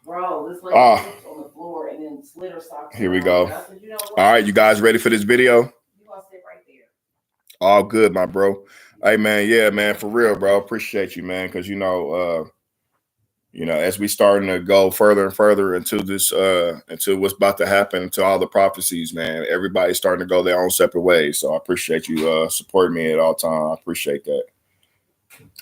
Bro, this lady slipped on the floor and then slid her socks. Here we go. Said, you know what? All right, you guys ready for this video? You gonna sit right there. All good, my bro. Hey, man, yeah, man, for real, bro. Appreciate you, man, because as we starting to go further and further into this, into what's about to happen, into all the prophecies, man, everybody's starting to go their own separate ways. So I appreciate you supporting me at all times. I appreciate that.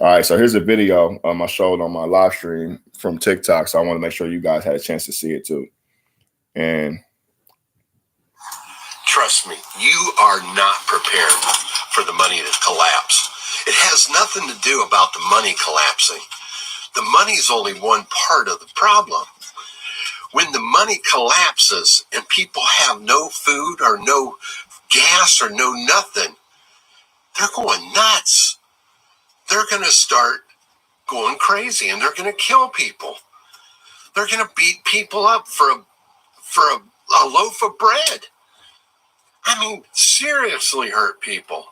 All right, so here's a video I showed on my live stream from TikTok. So I want to make sure you guys had a chance to see it too. And Trust me, you are not prepared for the money to collapse. It has nothing to do about the money collapsing. The money is only one part of the problem. When the money collapses and people have no food or no gas or no nothing, they're going nuts. They're going to start going crazy and they're going to kill people. They're going to beat people up for a loaf of bread. I mean, seriously hurt people.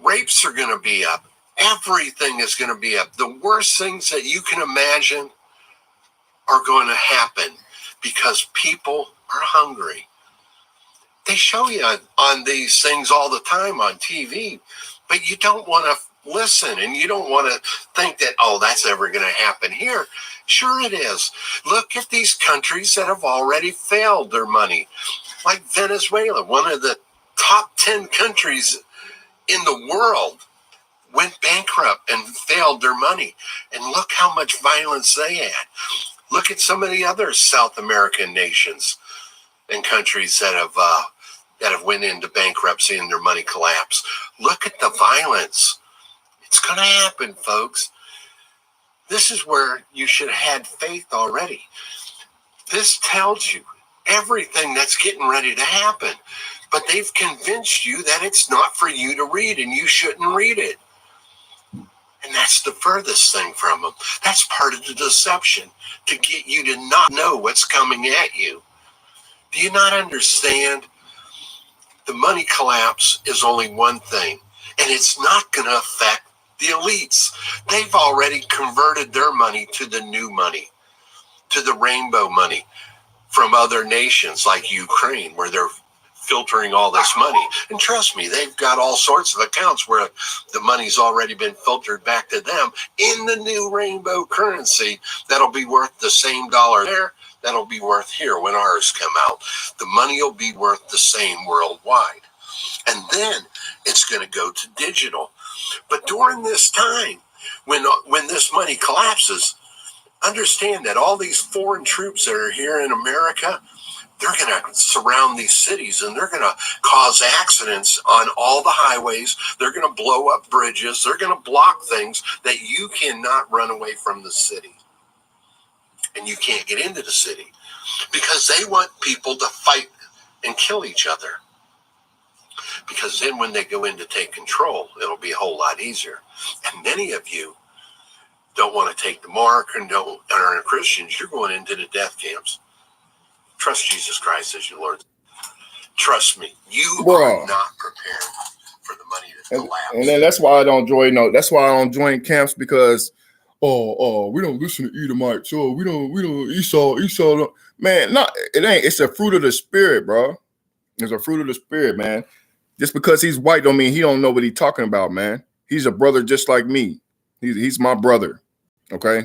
Rapes are going to be up. Everything is going to be up. The worst things that you can imagine are going to happen because people are hungry. They show you on these things all the time on TV, but you don't want to listen and you don't want to think that, oh, that's ever going to happen here. Sure it is. Look at these countries that have already failed their money, like Venezuela, one of the top 10 countries in the world, went bankrupt and failed their money. And look how much violence they had. Look at some of the other South American nations and countries that have went into bankruptcy and their money collapsed. Look at the violence. It's going to happen, folks. This is where you should have had faith already. This tells you everything that's getting ready to happen. But they've convinced you that it's not for you to read and you shouldn't read it. And that's the furthest thing from them. That's part of the deception, to get you to not know what's coming at you. Do you not understand? The money collapse is only one thing, and it's not going to affect the elites. They've already converted their money to the new money, to the rainbow money from other nations like Ukraine, where they're filtering all this money. And trust me, they've got all sorts of accounts where the money's already been filtered back to them in the new rainbow currency that'll be worth the same dollar there that'll be worth here when ours come out. The money will be worth the same worldwide. And then it's going to go to digital. But during this time, when this money collapses, understand that all these foreign troops that are here in America, they're going to surround these cities and they're going to cause accidents on all the highways. They're going to blow up bridges. They're going to block things that you cannot run away from the city. And you can't get into the city because they want people to fight and kill each other. Because then when they go in to take control, it'll be a whole lot easier. And many of you don't want to take the mark and are Christians. You're going into the death camps. Trust Jesus Christ as your Lord. Trust me, you are not prepared for the money to collapse. And then that's why I don't join. That's why I don't join camps, because we don't listen to Edomites. So we don't Esau. Man, no, it ain't. It's a fruit of the spirit, bro. It's a fruit of the spirit, man. Just because he's white don't mean he don't know what he's talking about, man. He's a brother just like me. He's my brother. Okay,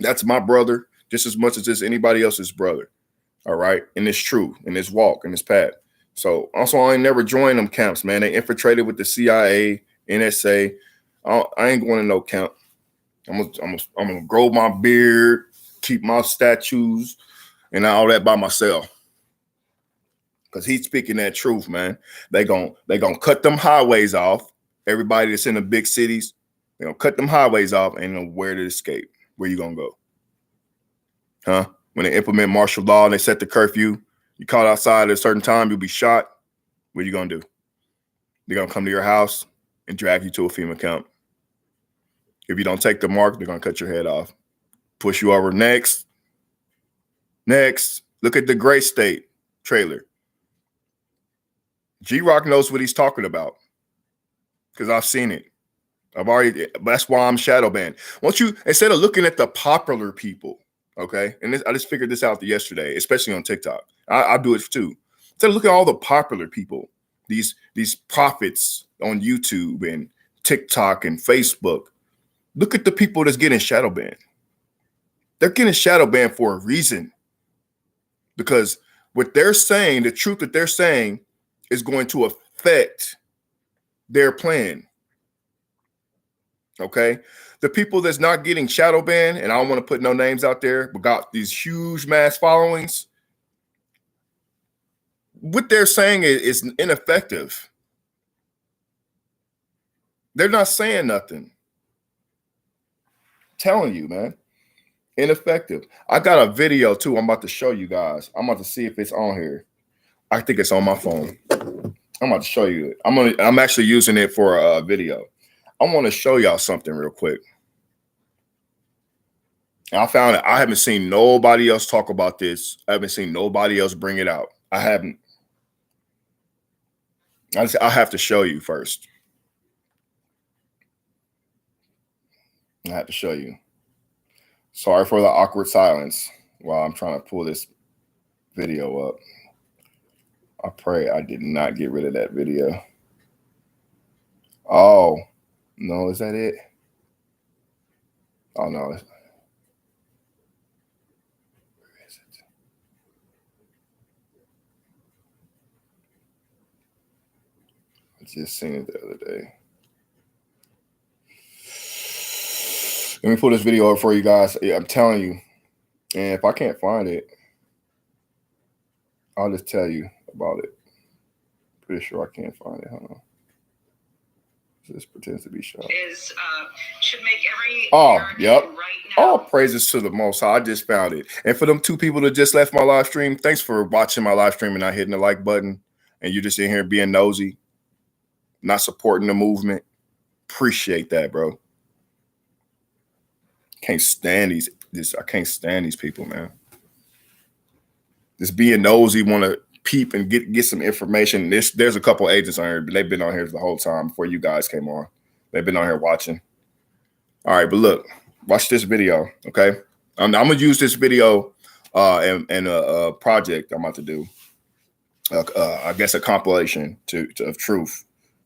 that's my brother just as much as it's anybody else's brother. All right, and it's true in this walk, in this path. So also, I ain't never joined them camps, man. They infiltrated with the CIA, NSA. I ain't going to no camp. I'm gonna grow my beard, keep my statues, and all that by myself. Because he's speaking that truth, man. They gonna cut them highways off. Everybody that's in the big cities, they gonna cut them highways off and know where to escape. Where you gonna go? Huh? When they implement martial law and they set the curfew, you caught outside at a certain time, you'll be shot. What are you gonna do? They're gonna come to your house and drag you to a FEMA camp. If you don't take the mark, they're gonna cut your head off. Push you over next. Look at the Gray State trailer. G-Rock knows what he's talking about because I've seen it. That's why I'm shadow banned. Once you, instead of looking at the popular people, okay, and I just figured this out yesterday, especially on TikTok. I do it too. Instead of looking at all the popular people, these prophets on YouTube and TikTok and Facebook, look at the people that's getting shadow banned. They're getting shadow banned for a reason. Because what they're saying, the truth that they're saying, is going to affect their plan. Okay? The people that's not getting shadow banned, and I don't want to put no names out there, but got these huge mass followings, what they're saying is ineffective. They're not saying nothing. Telling you, man. Ineffective. I got a video too. I'm about to show you guys. I'm about to see if it's on here. I think it's on my phone. I'm about to show you it. I'm actually using it for a video. I want to show y'all something real quick. And I found it. I haven't seen nobody else talk about this. I haven't seen nobody else bring it out. I haven't. I have to show you first. I have to show you. Sorry for the awkward silence while I'm trying to pull this video up. I pray I did not get rid of that video. Oh, no, is that it? Oh, no. Where is it? I just seen it the other day. Let me pull this video up for you guys. Yeah, I'm telling you. And if I can't find it, I'll just tell you about it. Pretty sure I can't find it. Hold on. This pretends to be shot. Should make every yep. right now. All praises to the Most High. I just found it. And for them 2 people that just left my live stream, thanks for watching my live stream and not hitting the like button. And you just in here being nosy, not supporting the movement. Appreciate that, bro. Can't stand I can't stand these people, man. Just being nosy, want to peep and get some information. There's a couple agents on here, but they've been on here the whole time before you guys came on. They've been on here watching. All right, but look, watch this video, okay? I'm gonna use this video in a project I'm about to do. I guess a compilation of truth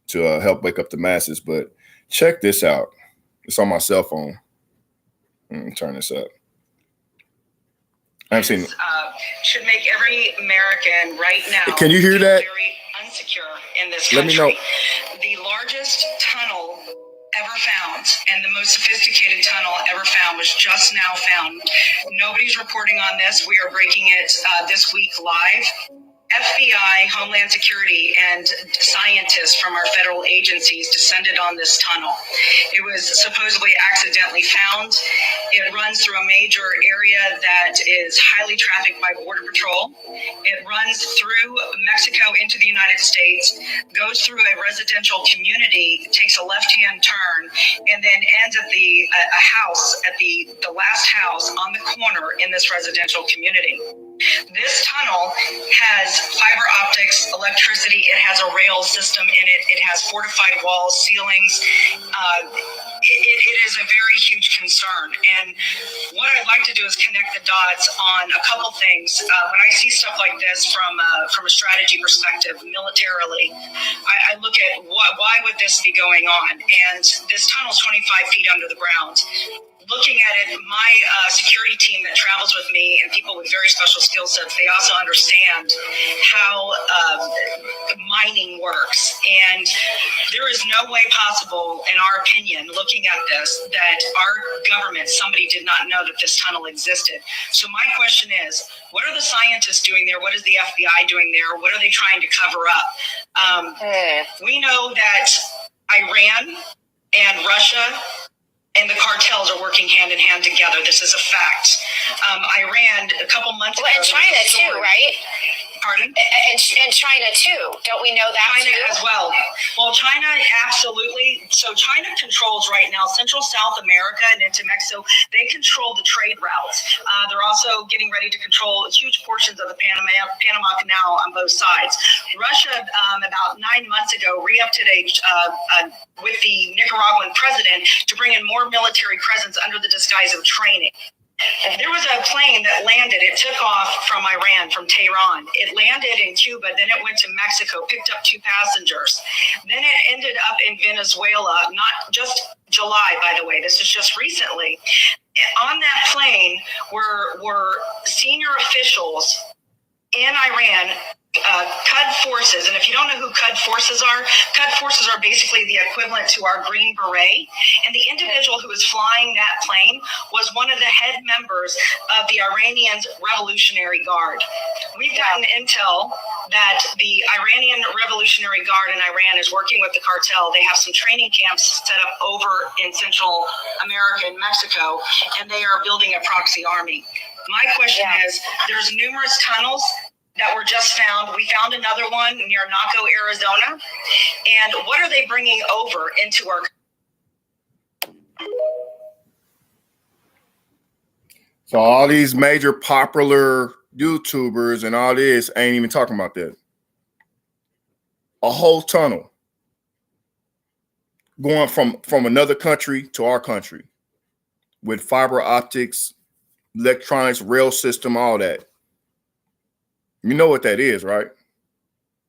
to help wake up the masses. But check this out. It's on my cell phone. Turn this up. I've seen. Should make every American right now. Can you hear that? Very unsecure in this country. Let me know. The largest tunnel ever found and the most sophisticated tunnel ever found was just now found. Nobody's reporting on this. We are breaking it this week live. FBI, Homeland Security, and scientists from our federal agencies descended on this tunnel. It was supposedly accidentally found. It runs through a major area that is highly trafficked by Border Patrol. It runs through Mexico into the United States, goes through a residential community, takes a left-hand turn, and then ends at a house, at the last house on the corner in this residential community. This tunnel has fiber optics, electricity. It has a rail system in it. It has fortified walls, ceilings. It is a very huge concern. And what I'd like to do is connect the dots on a couple things. When I see stuff like this from a strategy perspective, militarily, I look at why would this be going on? And this tunnel is 25 feet under the ground. Looking at it, my security team that travels with me and people with very special skill sets, they also understand how mining works. And there is no way possible, in our opinion, looking at this, that our government, somebody did not know that this tunnel existed. So my question is, what are the scientists doing there? What is the FBI doing there? What are they trying to cover up? We know that Iran and Russia and the cartels are working hand in hand together. This is a fact. Iran, a couple months ago. And China too, right? Pardon? And China too. Don't we know that China too? as well. Well, China, absolutely. So China controls right now Central South America and into Mexico. They control the trade routes. They're also getting ready to control huge portions of the Panama Canal on both sides. Russia, about 9 months ago, re-upped with the Nicaraguan president to bring in more military presence under the disguise of training. There was a plane that landed. It took off from Iran, from Tehran. It landed in Cuba, then it went to Mexico, picked up 2 passengers. Then it ended up in Venezuela, not just July, by the way. This is just recently. On that plane were senior officials in Iran Cud forces, and if you don't know who Cud forces are basically the equivalent to our Green Beret, and the individual who was flying that plane was one of the head members of the Iranian Revolutionary Guard. We've gotten intel that the Iranian Revolutionary Guard in Iran is working with the cartel. They have some training camps set up over in Central America and Mexico, and they are building a proxy army. My question is, there's numerous tunnels that were just found. We found another one near Naco, Arizona. And what are they bringing over into our? So all these major popular YouTubers and all this ain't even talking about that. A whole tunnel going from another country to our country with fiber optics, electronics, rail system, all that. You know what that is, right?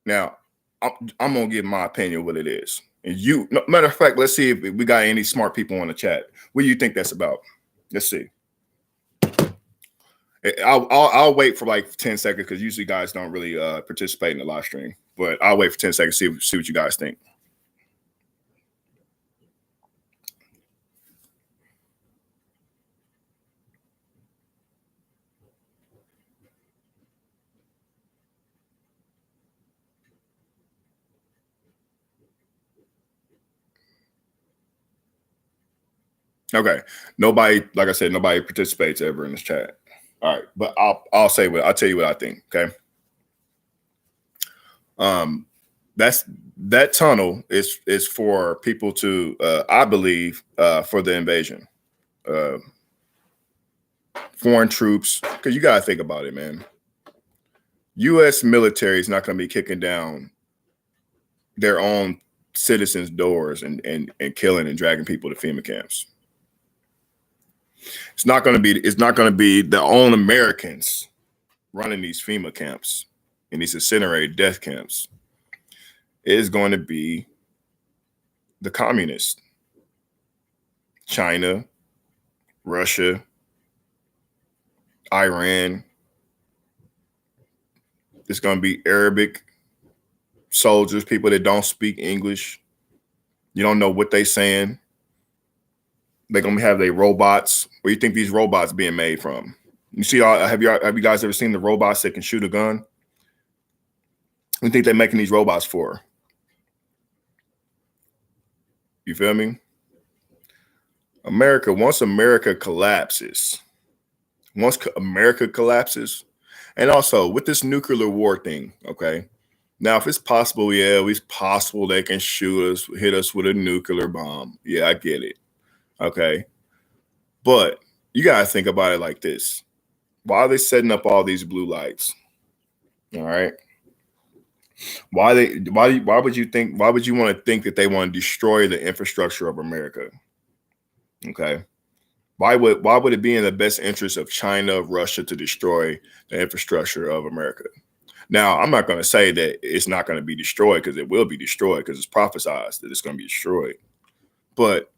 Now, I'm going to give my opinion of what it is. And matter of fact, let's see if we got any smart people on the chat. What do you think that's about? Let's see. I'll wait for like 10 seconds because usually guys don't really participate in the live stream. But I'll wait for 10 seconds to see what you guys think. Okay. Nobody, like I said, nobody participates ever in this chat. All right, but I'll tell you what I think. Okay. That tunnel is for people to I believe for the invasion. Foreign troops, because you gotta think about it, man. US military is not gonna be kicking down their own citizens' doors and killing and dragging people to FEMA camps. It's not going to be the own Americans running these FEMA camps and these incinerated death camps. It is going to be the communists, China, Russia, Iran. It's going to be Arabic soldiers, people that don't speak English. You don't know what they're saying. They're gonna have their robots. Where do you think these robots being made from? You see, have you guys ever seen the robots that can shoot a gun? What do you think they're making these robots for? You feel me? Once America collapses, and also with this nuclear war thing, okay? Now, if it's possible, it's possible they can hit us with a nuclear bomb. Yeah, I get it. Okay. But you got to think about it like this. Why are they setting up all these blue lights? All right. Why would you want to think that they want to destroy the infrastructure of America? Okay. Why would it be in the best interest of China, Russia to destroy the infrastructure of America? Now, I'm not going to say that it's not going to be destroyed, because it will be destroyed, because it's prophesized that it's going to be destroyed. But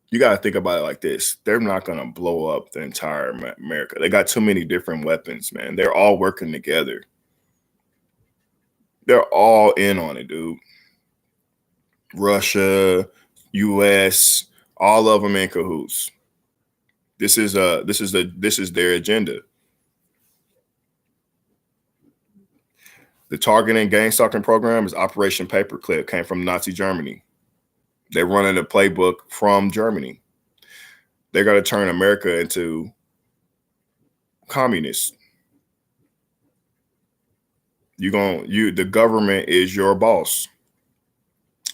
you got to think about it like this. They're not going to blow up the entire America. They got too many different weapons, man. They're all working together. They're all in on it, dude. Russia, US, all of them in cahoots. This is their agenda. The targeting gang stalking program is Operation Paperclip, came from Nazi Germany. They're running a playbook from Germany. They're going to turn America into communists. The government is your boss.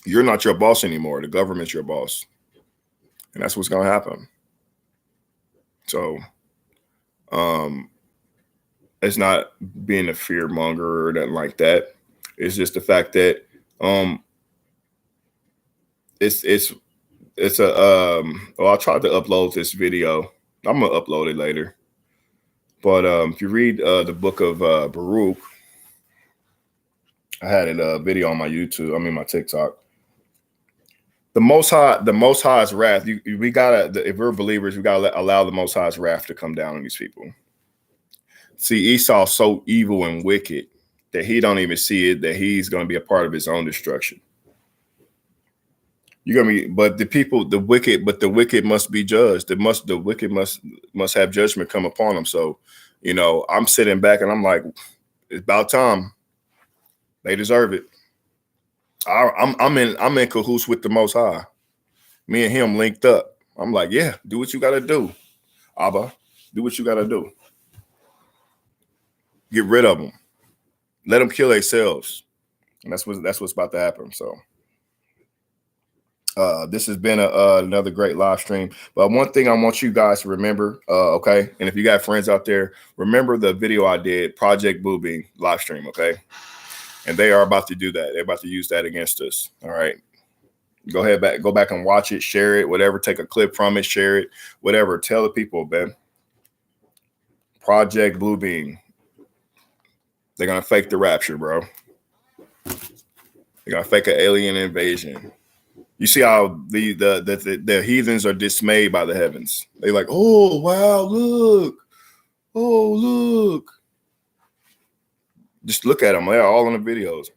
You're not your boss anymore. The government's your boss. And that's what's going to happen. So, it's not being a fear monger or nothing like that. It's just the fact that, I tried to upload this video. I'm gonna upload it later. But if you read the book of Baruch, I had a video on my YouTube. My TikTok. The Most High's wrath. If we're believers, we gotta allow the Most High's wrath to come down on these people. See, Esau's so evil and wicked that he don't even see it, that he's going to be a part of his own destruction. You're going to be, but the wicked must be judged. The wicked must have judgment come upon them. So, you know, I'm sitting back and I'm like, it's about time. They deserve it. I'm in cahoots with the Most High. Me and him linked up. I'm like, yeah, do what you got to do. Abba, do what you got to do. Get rid of them. Let them kill themselves. And that's what's about to happen. So this has been another great live stream. But one thing I want you guys to remember, okay? And if you got friends out there, remember the video I did, Project Bluebeam live stream, okay? And they are about to do that. They're about to use that against us. All right. Go back and watch it, share it, whatever. Take a clip from it, share it, whatever. Tell the people, man. Project Bluebeam. They're gonna fake the rapture, bro. They're gonna fake an alien invasion. You see how the heathens are dismayed by the heavens. They're like, oh wow, look, oh look. Just look at them. They're all in the videos.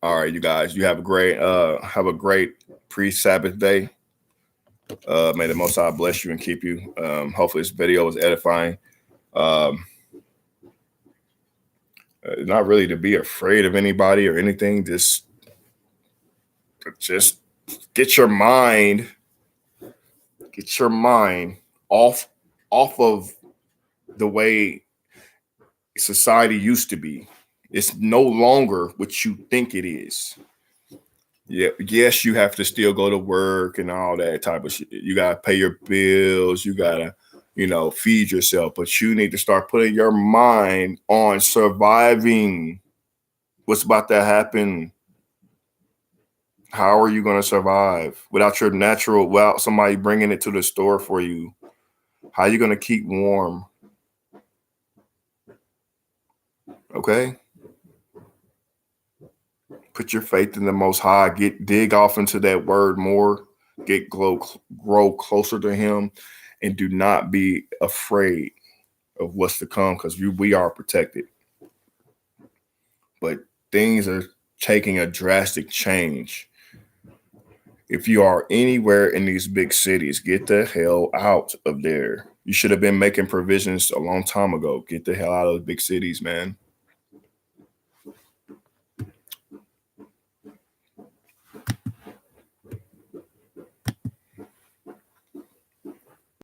All right, you guys. You have a great pre-Sabbath day. May the Most High bless you and keep you. Hopefully, this video was edifying. Not really to be afraid of anybody or anything. Just get your mind off of the way society used to be. It's no longer what you think it is. Yeah, yes, you have to still go to work and all that type of shit. You gotta pay your bills, you gotta, feed yourself, but you need to start putting your mind on surviving what's about to happen. How are you gonna survive without somebody bringing it to the store for you? How are you gonna keep warm? Okay. Put your faith in the Most High. Dig off into that word more. Grow closer to Him, and do not be afraid of what's to come, because we are protected. But things are taking a drastic change. If you are anywhere in these big cities, get the hell out of there. You should have been making provisions a long time ago. Get the hell out of the big cities, man.